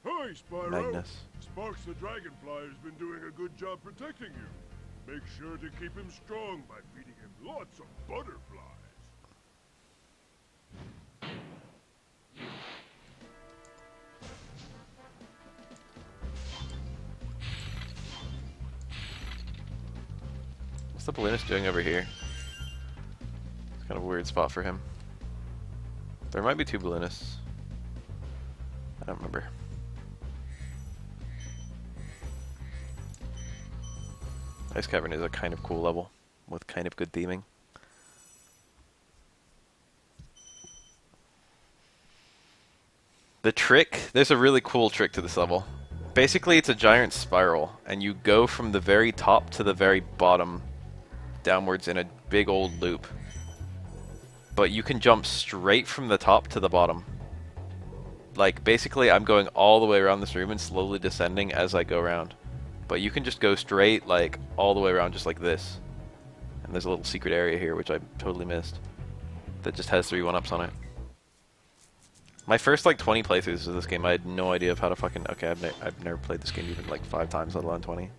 Speaker 2: Hi, Spyro.
Speaker 1: Magnus.
Speaker 2: Sparks the Dragonfly has been doing a good job protecting you. Make sure to keep him strong by feeding him lots of butterflies.
Speaker 1: What's the balloonist doing over here? It's kind of a weird spot for him. There might be 2 balloonists. I don't remember. Ice Cavern is a kind of cool level with kind of good theming. The trick, there's a really cool trick to this level. Basically, it's a giant spiral, and you go from the very top to the very bottom downwards in a big old loop. But you can jump straight from the top to the bottom. Like, basically, I'm going all the way around this room and slowly descending as I go around. But you can just go straight, like, all the way around just like this. And there's a little secret area here, which I totally missed. That just has 3 1-ups on it. My first, like, 20 playthroughs of this game, I had no idea of how to fucking... Okay, I've never played this game even, like, 5 times, let alone 20.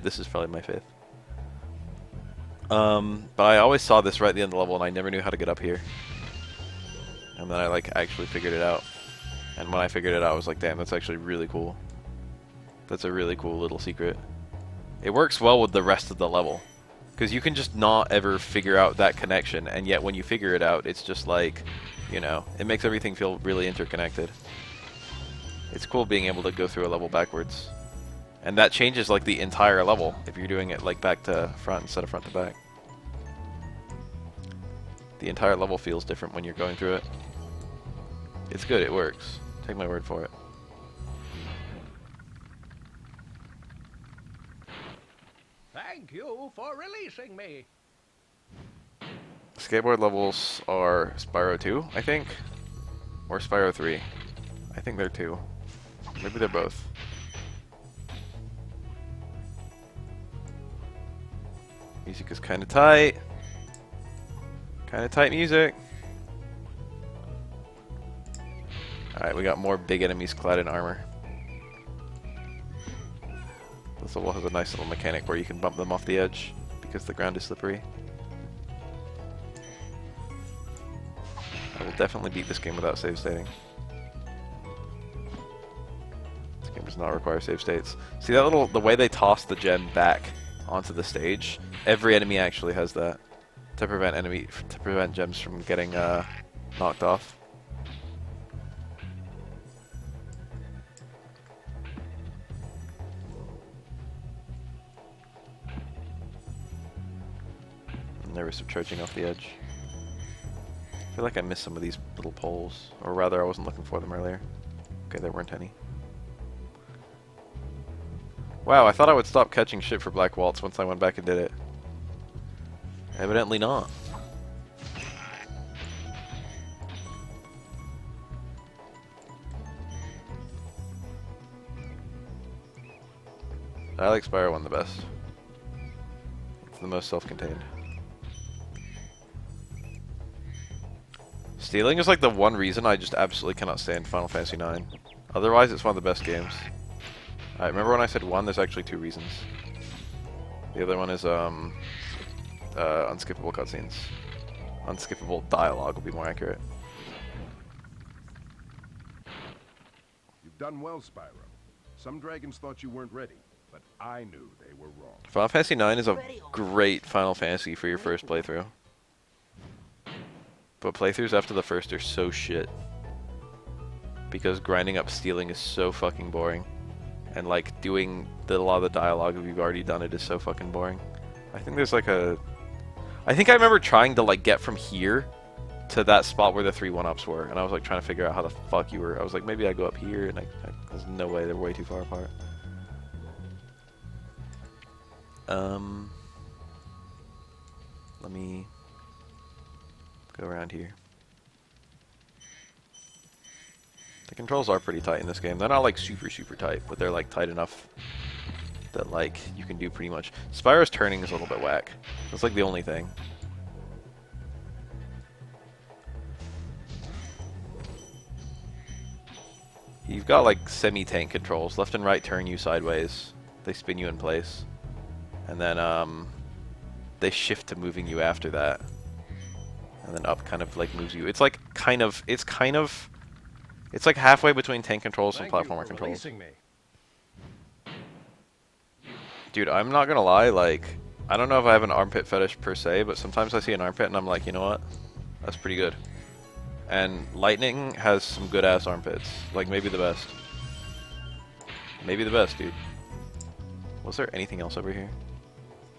Speaker 1: This is probably my 5th. But I always saw this right at the end of the level, and I never knew how to get up here. And then I, like, actually figured it out. And when I figured it out, I was like, damn, that's actually really cool. That's a really cool little secret. It works well with the rest of the level. Because you can just not ever figure out that connection, and yet when you figure it out, it's just like, you know, it makes everything feel really interconnected. It's cool being able to go through a level backwards. And that changes like the entire level if you're doing it like back to front instead of front to back. The entire level feels different when you're going through it. It's good, it works. Take my word for it.
Speaker 5: Thank you for releasing me.
Speaker 1: Skateboard levels are Spyro 2, I think, or Spyro 3. I think they're 2. Maybe they're both. Music is kind of tight. Kind of tight music. Alright, we got more big enemies clad in armor. This level has a nice little mechanic where you can bump them off the edge because the ground is slippery. I will definitely beat this game without save stating. This game does not require save states. See that little, the way they toss the gem back onto the stage? Every enemy actually has that to prevent gems from getting knocked off. I'm nervous of charging off the edge. I feel like I missed some of these little poles, or rather I wasn't looking for them earlier. Okay, there weren't any. Wow, I thought I would stop catching shit for Black Waltz once I went back and did it. Evidently not. I like Spyro 1 the best. It's the most self-contained. Stealing is like the one reason I just absolutely cannot stand Final Fantasy IX. Otherwise, it's one of the best games. Alright, remember when I said one? There's actually 2 reasons. The other one is unskippable cutscenes. Unskippable dialogue would be more accurate.
Speaker 4: You've done well, Spyro. Some dragons thought you weren't ready, but I knew they were wrong.
Speaker 1: Final Fantasy IX is a great Final Fantasy for your first playthrough. But playthroughs after the first are so shit. Because grinding up stealing is so fucking boring. And like doing a lot of the dialogue if you've already done it is so fucking boring. I think there's like a... I think I remember trying to like get from here to that spot where the 3 1-ups were. And I was like trying to figure out how the fuck you were. I was like, maybe I go up here, and there's no way, they're way too far apart. Let me go around here. The controls are pretty tight in this game. They're not like super tight, but they're like tight enough that like you can do pretty much. Spyro's turning is a little bit whack. That's like the only thing. You've got like semi-tank controls. Left and right turn you sideways. They spin you in place. And then they shift to moving you after that. And then up kind of like moves you. It's like it's like halfway between tank controls and platformer controls. Dude, I'm not gonna lie, like, I don't know if I have an armpit fetish per se, but sometimes I see an armpit and I'm like, you know what? That's pretty good. And Lightning has some good ass armpits. Like, maybe the best. Maybe the best, dude. Was there anything else over here?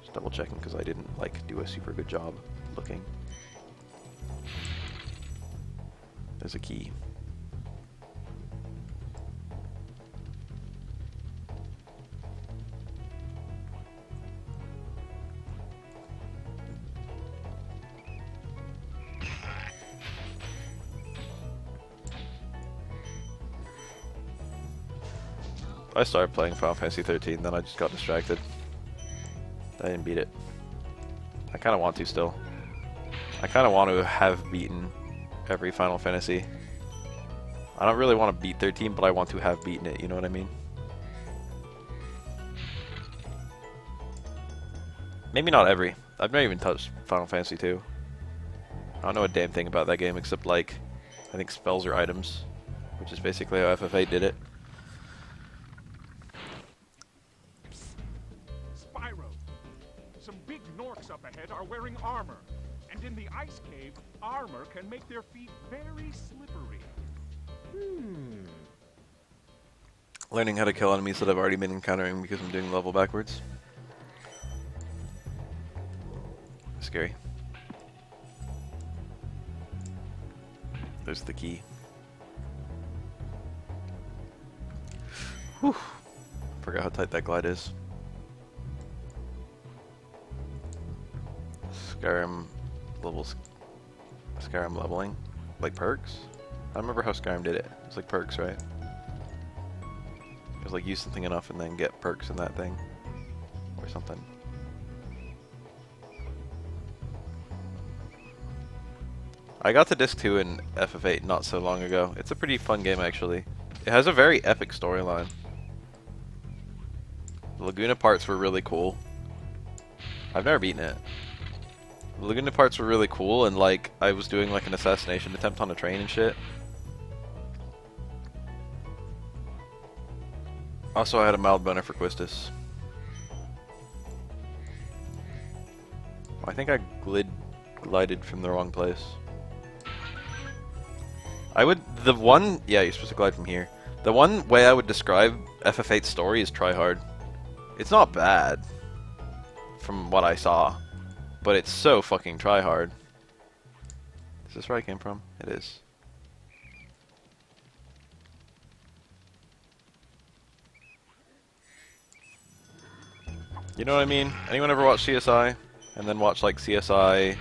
Speaker 1: Just double checking because I didn't, like, do a super good job looking. There's a key. I started playing Final Fantasy 13, then I just got distracted. I didn't beat it. I kind of want to still. I kind of want to have beaten every Final Fantasy. I don't really want to beat 13, but I want to have beaten it, you know what I mean? Maybe not every. I've never even touched Final Fantasy 2. I don't know a damn thing about that game except, like, I think spells or items, which is basically how FF8 did it.
Speaker 6: ice cave, armor can make their feet very slippery.
Speaker 1: Learning how to kill enemies that I've already been encountering because I'm doing level backwards. Scary. There's the key. Whew. Forgot how tight that glide is. Skyrim levels. Skyrim leveling? Like perks? I don't remember how Skyrim did it. It's like perks, right? It was like use something enough and then get perks in that thing. Or something. I got to disc 2 in FF8 not so long ago. It's a pretty fun game actually. It has a very epic storyline. The Laguna parts were really cool. I've never beaten it. The Laguna parts were really cool, and like I was doing like an assassination attempt on a train and shit. Also, I had a mild boner for Quistis. I think I glided from the wrong place. Yeah, you're supposed to glide from here. The one way I would describe FF8's story is try hard. It's not bad, from what I saw, but it's so fucking try hard. Is this where I came from? It is. You know what I mean? Anyone ever watch CSI? And then watch like CSI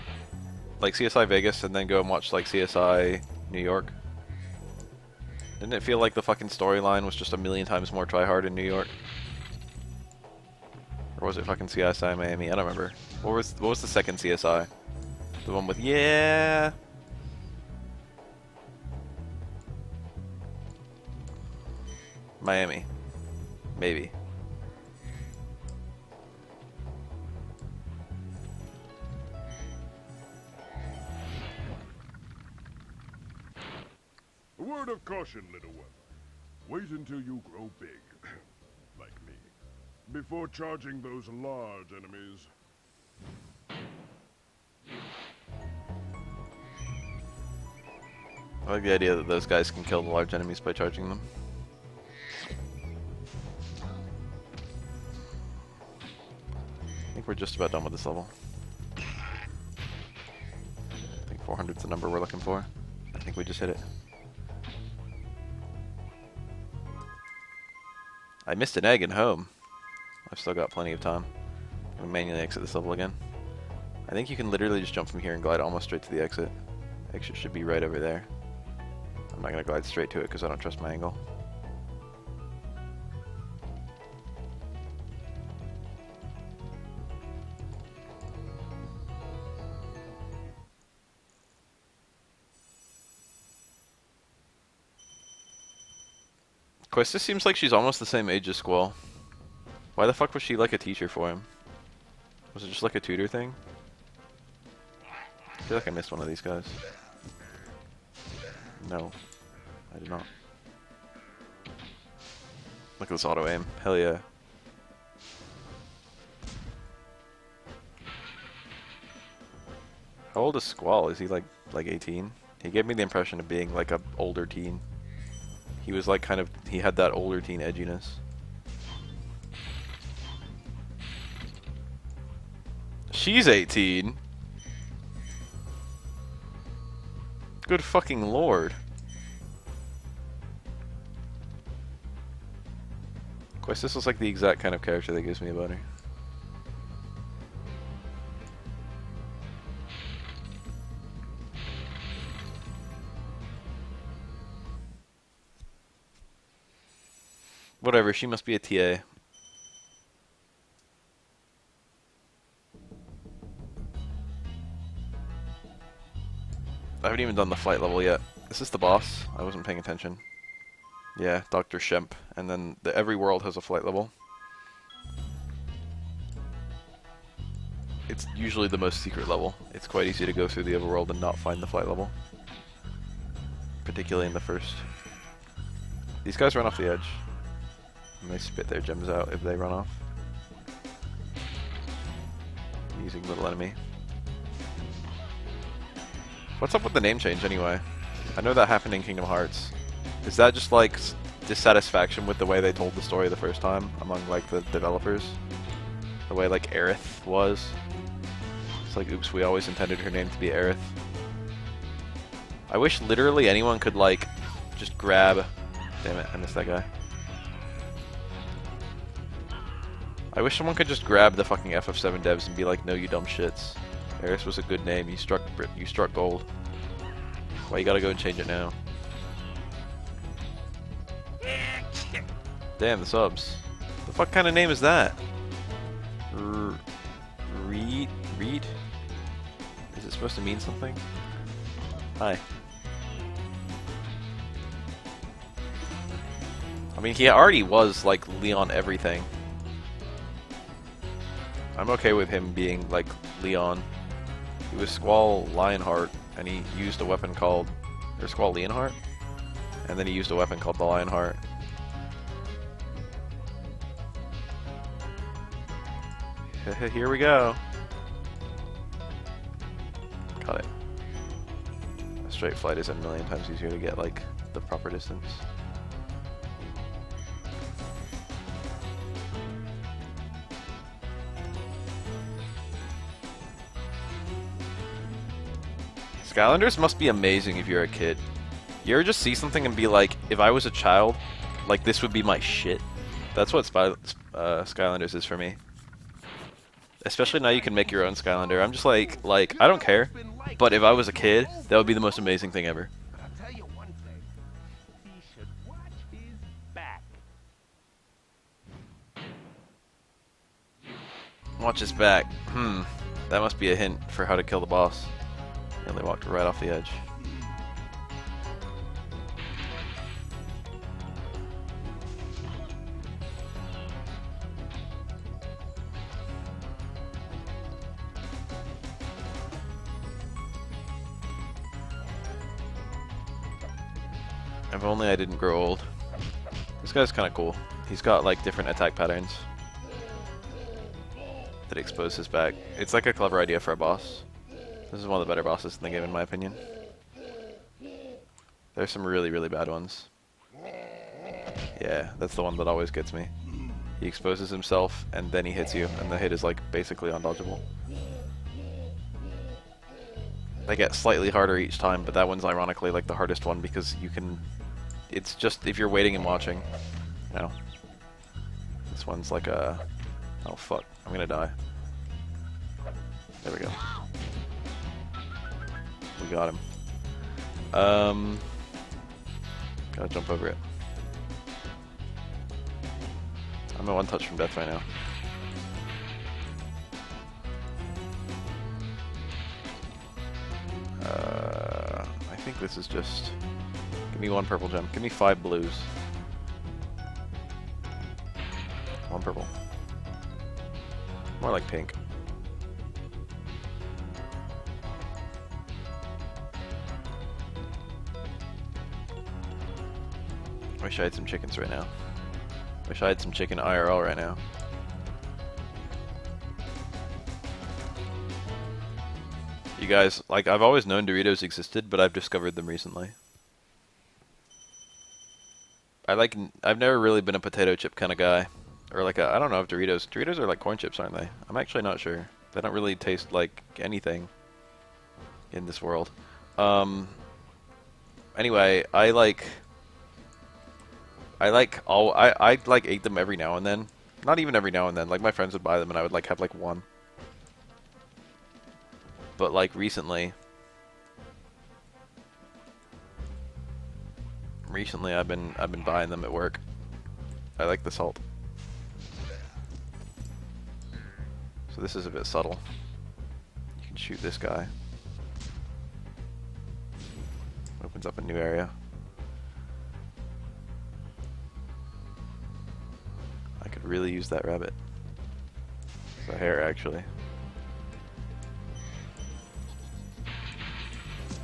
Speaker 1: Vegas, and then go and watch like CSI New York? Didn't it feel like the fucking storyline was just a million times more tryhard in New York? Or was it fucking CSI Miami? I don't remember. What was the second CSI? The one with yeah. Miami. Maybe.
Speaker 2: A word of caution, little one. Wait until you grow big, like me, before charging those large enemies.
Speaker 1: I like the idea that those guys can kill the large enemies by charging them. I think we're just about done with this level. I think 400's the number we're looking for. I think we just hit it. I missed an egg and home. I've still got plenty of time. I'm gonna manually exit this level again. I think you can literally just jump from here and glide almost straight to the exit. Exit should be right over there. I'm not gonna glide straight to it because I don't trust my angle. Questa seems like she's almost the same age as Squall. Why the fuck was she like a teacher for him? Was it just like a tutor thing? I feel like I missed one of these guys. No, I did not. Look at this auto aim. Hell yeah. How old is Squall? Is he like 18? He gave me the impression of being like a older teen. He was like he had that older teen edginess. She's 18. Good fucking lord. Questis looks like the exact kind of character that gives me a boner. Whatever, she must be a TA. I haven't even done the flight level yet. Is this the boss? I wasn't paying attention. Yeah, Dr. Shemp. And then every world has a flight level. It's usually the most secret level. It's quite easy to go through the overworld and not find the flight level. Particularly in the first. These guys run off the edge. And they spit their gems out if they run off. Using little enemy. What's up with the name change anyway? I know that happened in Kingdom Hearts. Is that just like dissatisfaction with the way they told the story the first time among like the developers? The way like Aerith was? It's like, oops, we always intended her name to be Aerith. I wish literally anyone could like just grab... Damn it, I missed that guy. I wish someone could just grab the fucking FF7 devs and be like, no, you dumb shits. Aerith was a good name. You struck gold. Why you gotta go and change it now? Damn, the subs. The fuck kind of name is that? Reed? Is it supposed to mean something? Hi. I mean, he already was like Leon everything. I'm okay with him being like Leon. He was Squall Lionheart, and he used a weapon called... Or Squall Leonheart? And then he used a weapon called the Lionheart. Here we go. Got it. A straight flight is a million times easier to get, like, the proper distance. Skylanders must be amazing if you're a kid. You ever just see something and be like, if I was a child, like this would be my shit? That's what Skylanders is for me. Especially now you can make your own Skylander. I'm just like, I don't care. But if I was a kid, that would be the most amazing thing ever.
Speaker 5: But I'll tell you one thing. He should watch his back.
Speaker 1: Watch his back. That must be a hint for how to kill the boss. And they walked right off the edge. If only I didn't grow old. This guy's kind of cool. He's got like different attack patterns that expose his back. It's like a clever idea for a boss. This is one of the better bosses in the game, in my opinion. There's some really, really bad ones. Yeah, that's the one that always gets me. He exposes himself, and then he hits you, and the hit is like basically undodgeable. They get slightly harder each time, but that one's ironically like the hardest one because you can... It's just if you're waiting and watching. You know. This one's like a... Oh fuck, I'm gonna die. There we go. We got him. Gotta jump over it. I'm at one touch from death right now. I think this is just... Give me one purple gem. Give me 5 blues. 1 purple. More like pink. Wish I had some chickens right now. Wish I had some chicken IRL right now. You guys, like, I've always known Doritos existed, but I've discovered them recently. I've never really been a potato chip kind of guy. Or like I don't know if Doritos are like corn chips, aren't they? I'm actually not sure. They don't really taste like anything in this world. Anyway, I ate them every now and then. Not even every now and then. Like my friends would buy them and I would like have like one. But like recently I've been buying them at work. I like the salt. So this is a bit subtle. You can shoot this guy. Opens up a new area. I could really use that rabbit. It's a hare, actually.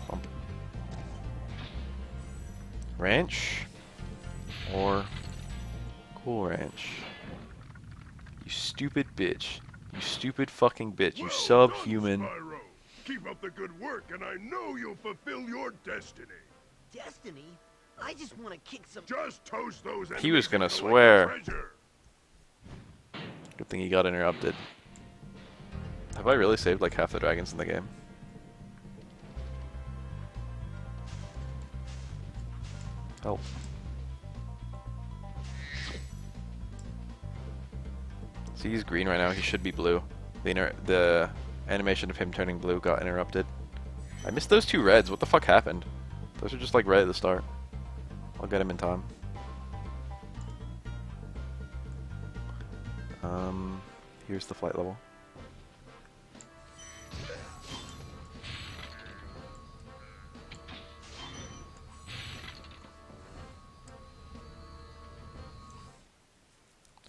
Speaker 1: Bump. Ranch or Cool Ranch? You stupid bitch. You stupid fucking bitch. You subhuman.
Speaker 2: Spyro. Keep up the good work, and I know you'll fulfill your destiny.
Speaker 3: Destiny? I just want to kick some...
Speaker 2: Just toast those
Speaker 1: He was
Speaker 2: enemies
Speaker 1: gonna
Speaker 2: and collect the
Speaker 1: swear.
Speaker 2: treasure.
Speaker 1: Good thing he got interrupted. Have I really saved like half the dragons in the game? Help. See, he's green right now. He should be blue. The animation of him turning blue got interrupted. I missed those 2 reds. What the fuck happened? Those are just like right at the start. I'll get him in time. Here's the flight level.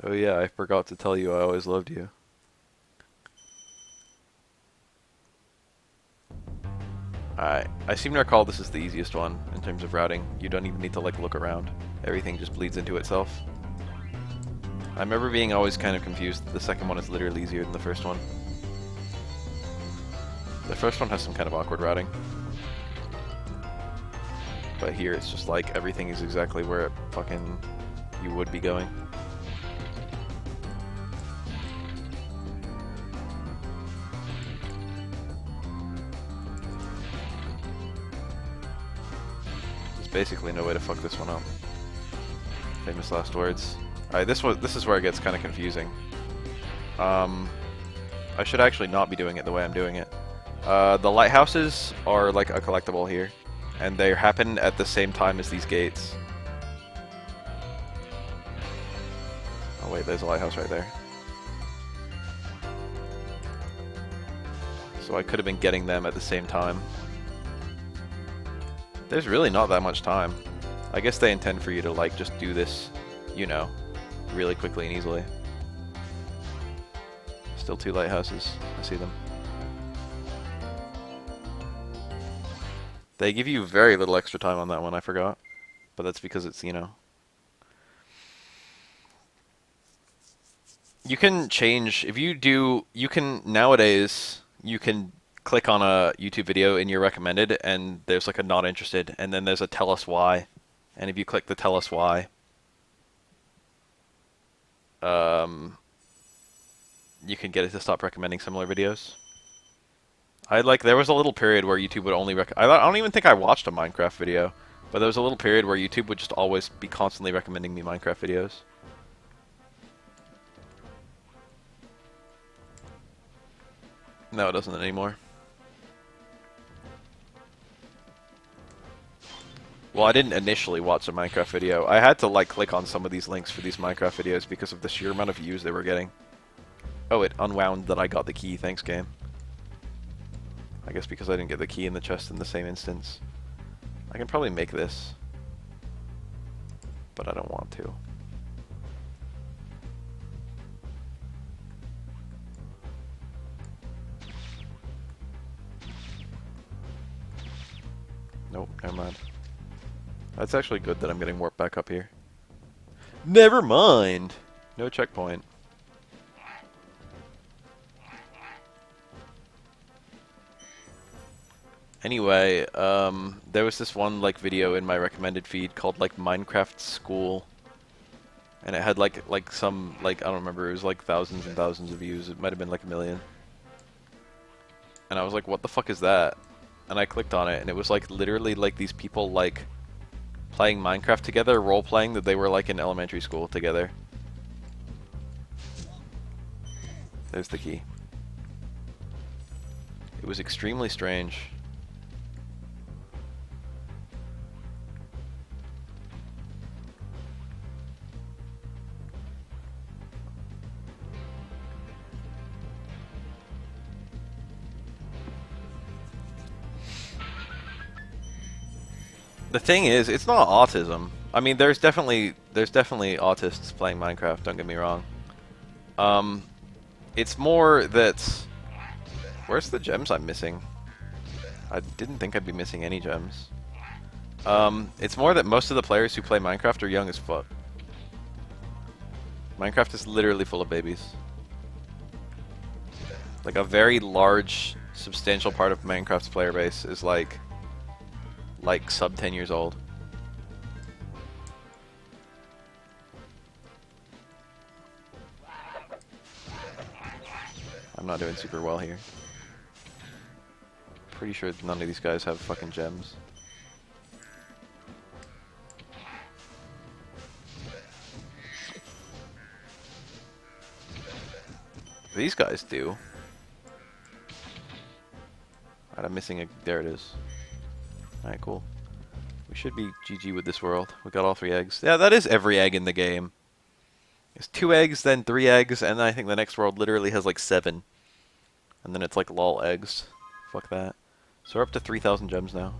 Speaker 1: Oh yeah, I forgot to tell you I always loved you. Alright, I seem to recall this is the easiest one in terms of routing. You don't even need to like look around. Everything just bleeds into itself. I remember being always kind of confused that the second one is literally easier than the first one. The first one has some kind of awkward routing. But here it's just like everything is exactly where it fucking you would be going. There's basically no way to fuck this one up. Famous last words. Alright, this is where it gets kind of confusing. I should actually not be doing it the way I'm doing it. The lighthouses are like a collectible here, and they happen at the same time as these gates. Oh wait, there's a lighthouse right there. So I could have been getting them at the same time. There's really not that much time. I guess they intend for you to like just do this, you know, really quickly and easily. Still 2 lighthouses. I see them. They give you very little extra time on that one, I forgot. But that's because it's, you know... You can change, if you do, you can, nowadays, you can click on a YouTube video in your recommended, and there's like a not interested, and then there's a tell us why. And if you click the tell us why, you can get it to stop recommending similar videos. There was a little period where YouTube would only I don't even think I watched a Minecraft video, but there was a little period where YouTube would just always be constantly recommending me Minecraft videos. No, it doesn't anymore. Well, I didn't initially watch a Minecraft video. I had to like click on some of these links for these Minecraft videos because of the sheer amount of views they were getting. Oh, it unwound that I got the key. Thanks, game. I guess because I didn't get the key in the chest in the same instance. I can probably make this, but I don't want to. Nope, never mind. That's actually good that I'm getting warped back up here. Never mind! No checkpoint. Anyway, there was this one like video in my recommended feed called like Minecraft School, and it had like some I don't remember, it was like thousands and thousands of views. It might have been like 1 million. And I was like, what the fuck is that? And I clicked on it, and it was like literally like these people like playing Minecraft together, role playing that they were like in elementary school together. There's the key. It was extremely strange. The thing is, it's not autism. I mean, there's definitely autists playing Minecraft, don't get me wrong. It's more that... Where's the gems I'm missing? I didn't think I'd be missing any gems. It's more that most of the players who play Minecraft are young as fuck. Minecraft is literally full of babies. Like a very large substantial part of Minecraft's player base is like sub 10 years old. I'm not doing super well here. Pretty sure none of these guys have fucking gems. These guys do. Alright, I'm missing a... There it is. Alright, cool. We should be GG with this world. We got all 3 eggs. Yeah, that is every egg in the game. It's 2 eggs, then 3 eggs, and then I think the next world literally has like 7. And then it's like lol eggs. Fuck that. So we're up to 3,000 gems now.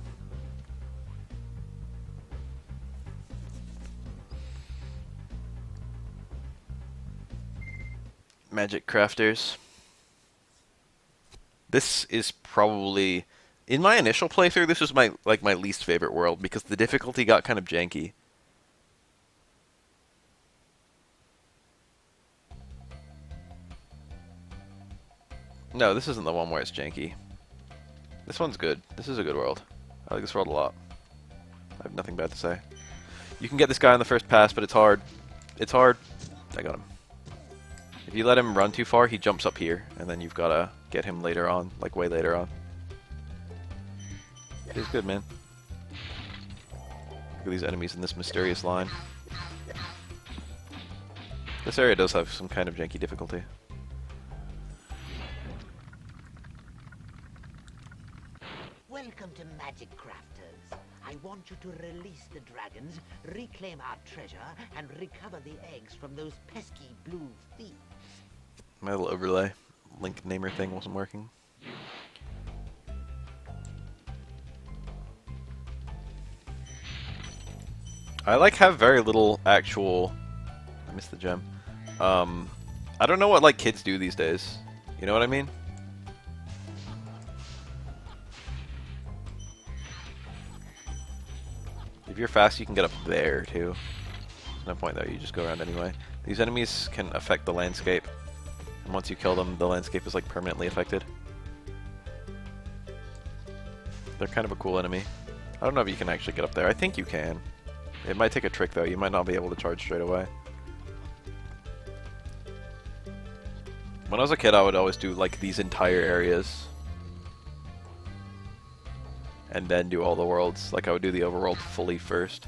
Speaker 1: Magic crafters. This is probably, in my initial playthrough, this was my least favorite world because the difficulty got kind of janky. No, this isn't the one where it's janky. This one's good. This is a good world. I like this world a lot. I have nothing bad to say. You can get this guy on the first pass, but it's hard. It's hard. I got him. If you let him run too far, he jumps up here, and then you've got to get him later on, like way later on. He's good, man. Look at these enemies in this mysterious line. This area does have some kind of janky difficulty.
Speaker 3: Welcome to Magic Crafters. I want you to release the dragons, reclaim our treasure, and recover the eggs from those pesky blue thieves.
Speaker 1: My little overlay link namer thing wasn't working. I have very little actual... I missed the gem. I don't know what like kids do these days. You know what I mean? If you're fast, you can get up there too. There's no point though, you just go around anyway. These enemies can affect the landscape. And once you kill them, the landscape is like permanently affected. They're kind of a cool enemy. I don't know if you can actually get up there. I think you can. It might take a trick though, you might not be able to charge straight away. When I was a kid, I would always do like these entire areas. And then do all the worlds. Like I would do the overworld fully first.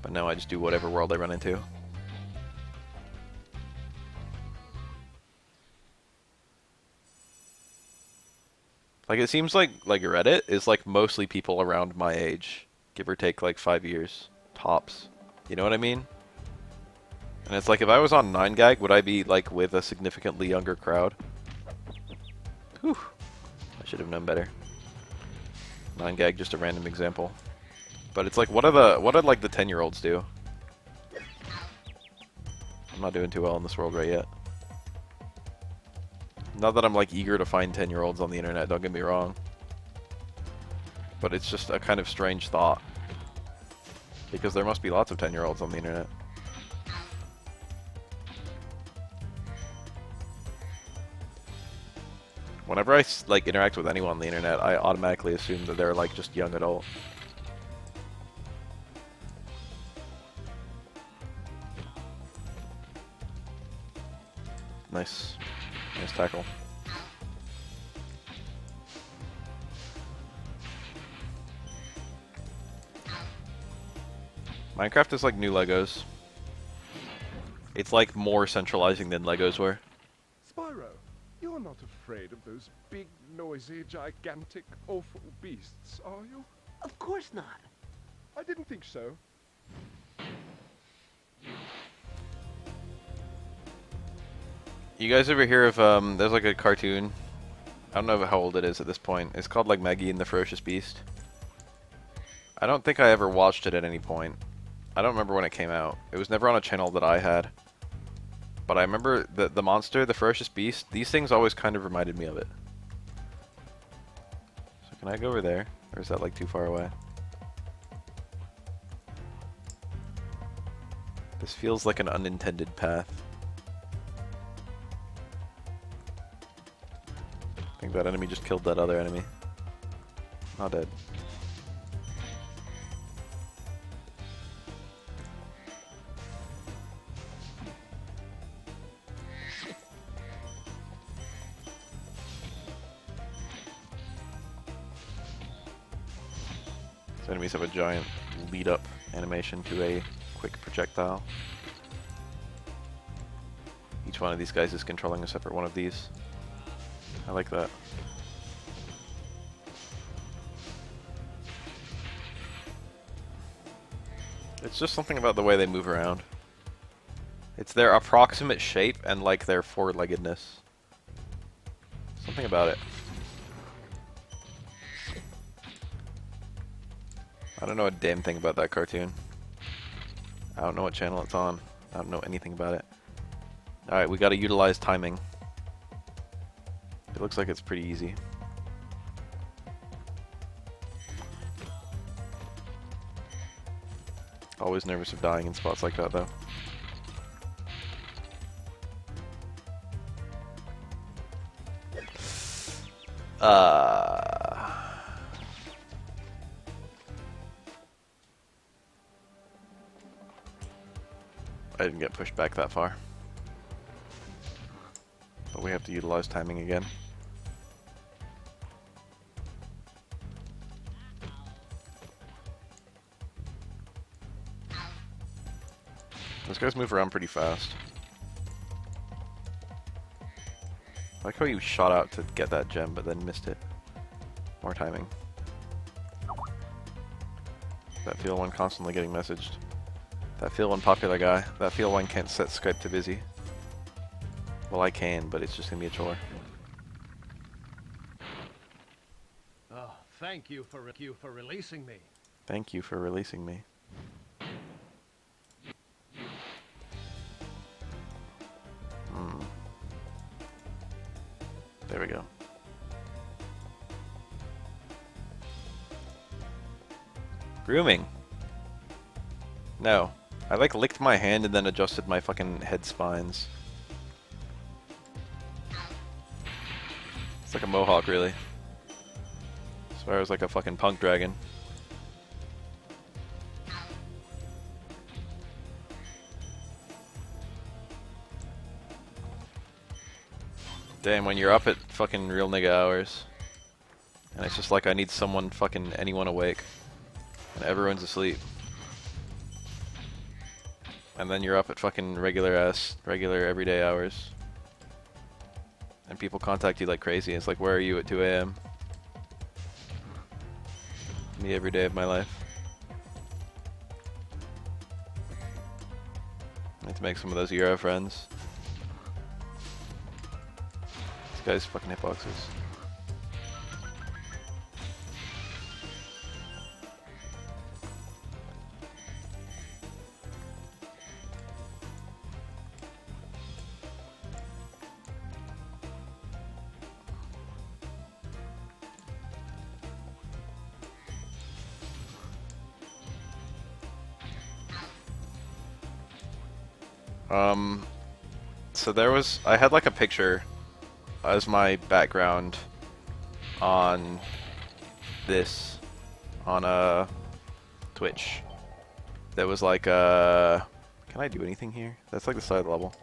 Speaker 1: But now I just do whatever world I run into. Like it seems like Reddit is like mostly people around my age. Give or take like 5 years. Tops. You know what I mean? And it's like if I was on 9gag, would I be like with a significantly younger crowd? Whew. I should have known better. 9gag, just a random example. But it's like, what do like the 10-year-olds do? I'm not doing too well in this world right yet. Not that I'm like eager to find 10-year-olds on the internet, don't get me wrong. But it's just a kind of strange thought. Because there must be lots of 10-year-olds on the internet. Whenever I like interact with anyone on the internet, I automatically assume that they're like just young adult. Nice. Nice tackle. Minecraft is like new Legos. It's like more centralizing than Legos were.
Speaker 2: Spyro, you're not afraid of those big, noisy, gigantic, awful beasts, are you?
Speaker 3: Of course not.
Speaker 2: I didn't think so.
Speaker 1: You guys ever hear of, there's like a cartoon, I don't know how old it is at this point, it's called like Maggie and the Ferocious Beast. I don't think I ever watched it at any point. I don't remember when it came out. It was never on a channel that I had. But I remember the monster, the Ferocious Beast, these things always kind of reminded me of it. So can I go over there? Or is that like too far away? This feels like an unintended path. I think that enemy just killed that other enemy. Not dead. So enemies have a giant lead-up animation to a quick projectile. Each one of these guys is controlling a separate one of these. I like that. It's just something about the way they move around. It's their approximate shape and like their four-leggedness. Something about it. I don't know a damn thing about that cartoon. I don't know what channel it's on. I don't know anything about it. Alright, we gotta utilize timing. It looks like it's pretty easy. Always nervous of dying in spots like that, though. I didn't get pushed back that far. But we have to utilize timing again. Those guys move around pretty fast. I like how you shot out to get that gem, but then missed it. More timing. That field one constantly getting messaged. That field one popular guy. That field one can't set Skype to busy. Well, I can, but it's just gonna be a chore.
Speaker 8: Oh, thank you for releasing me.
Speaker 1: Thank you for releasing me. There we go. Grooming. No. I like licked my hand and then adjusted my fucking head spines. It's like a mohawk, really. Spyro's like a fucking punk dragon. Damn, when you're up at fucking real nigga hours, and it's just like I need someone fucking anyone awake, and everyone's asleep. And then you're up at fucking regular everyday hours. And people contact you like crazy. It's like, where are you at 2 AM? Me every day of my life. I need to make some of those Euro friends. This guy's fucking hitboxes. So I had like a picture as my background on this, on Twitch. That was like can I do anything here? That's like the side level.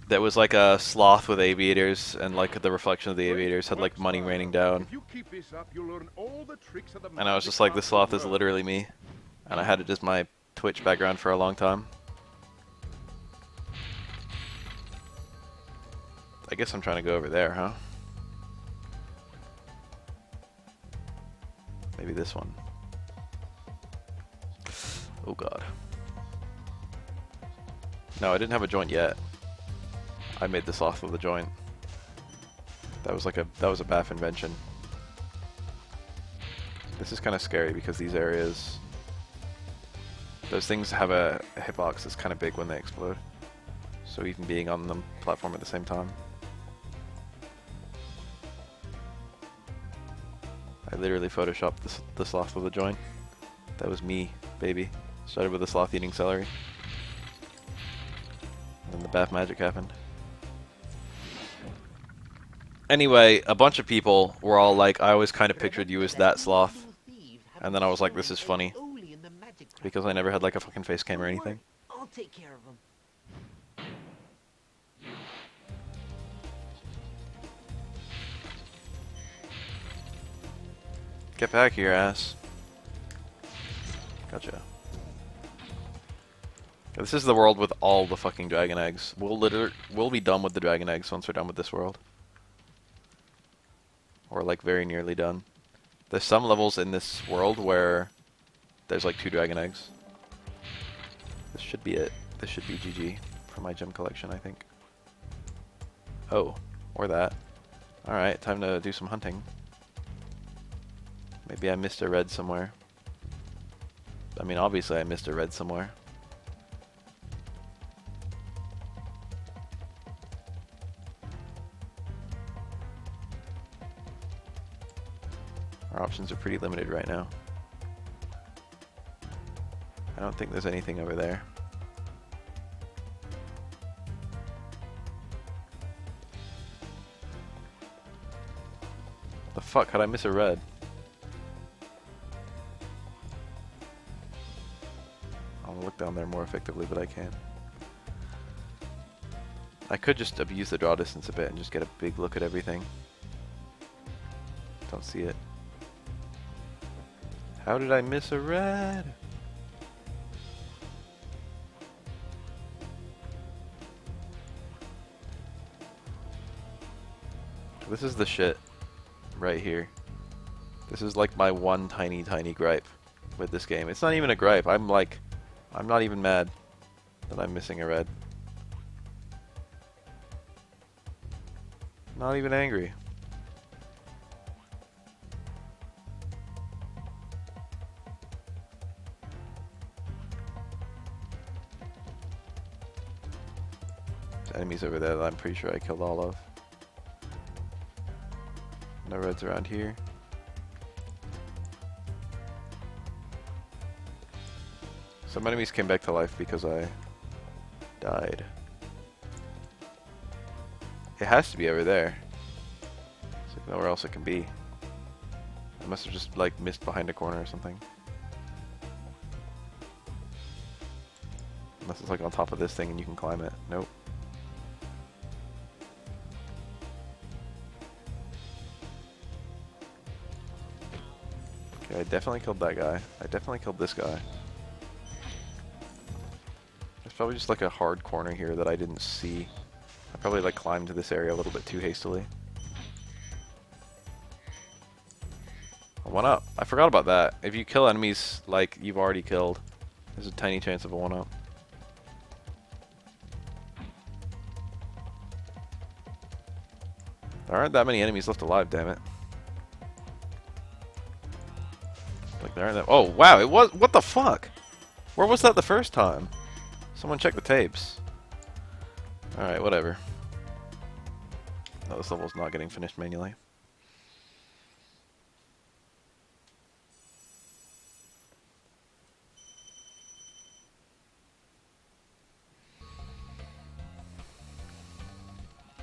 Speaker 1: That was like a sloth with aviators, and like the reflection of the aviators had like money raining down. And I was just like, this sloth is literally me. And I had it as my Twitch background for a long time. I guess I'm trying to go over there, huh? Maybe this one. Oh god. No, I didn't have a joint yet. I made this off with a joint. That was a BAF invention. This is kind of scary because these areas, those things have a hitbox that's kind of big when they explode. So even being on the platform at the same time. I literally photoshopped the sloth with a joint. That was me, baby. Started with the sloth eating celery. And then the BAF magic happened. Anyway, a bunch of people were all like, I always kind of pictured you as that sloth. And then I was like, this is funny. Because I never had like a fucking face cam or anything.
Speaker 3: I'll take care of them.
Speaker 1: Get back here, ass. Gotcha. This is the world with all the fucking dragon eggs. We'll be done with the dragon eggs once we're done with this world. Or like very nearly done. There's some levels in this world where there's like 2 dragon eggs. This should be it. This should be GG for my gem collection, I think. Oh, or that. Alright, time to do some hunting. Maybe I missed a red somewhere. I mean, obviously I missed a red somewhere. Our options are pretty limited right now. I don't think there's anything over there. The fuck, how'd I miss a red? I'll look down there more effectively, but I can't. I could just abuse the draw distance a bit and just get a big look at everything. Don't see it. How did I miss a red? This is the shit right here. This is like my one tiny gripe with this game. It's not even a gripe. I'm not even mad that I'm missing a red. Not even angry. There's enemies over there that I'm pretty sure I killed all of. No reds around here. Some enemies came back to life because I died. It has to be over there. There's like nowhere else it can be. I must have just like missed behind a corner or something. Unless it's like on top of this thing and you can climb it. Nope. Okay, I definitely killed that guy. I definitely killed this guy. There's probably just like a hard corner here that I didn't see. I probably like climbed to this area a little bit too hastily. A 1-up. I forgot about that. If you kill enemies like you've already killed, there's a tiny chance of a 1-up. There aren't that many enemies left alive, damn it. Like there aren't that. Oh wow! It was. What the fuck? Where was that the first time? Someone check the tapes. All right, whatever. No, this level's not getting finished manually.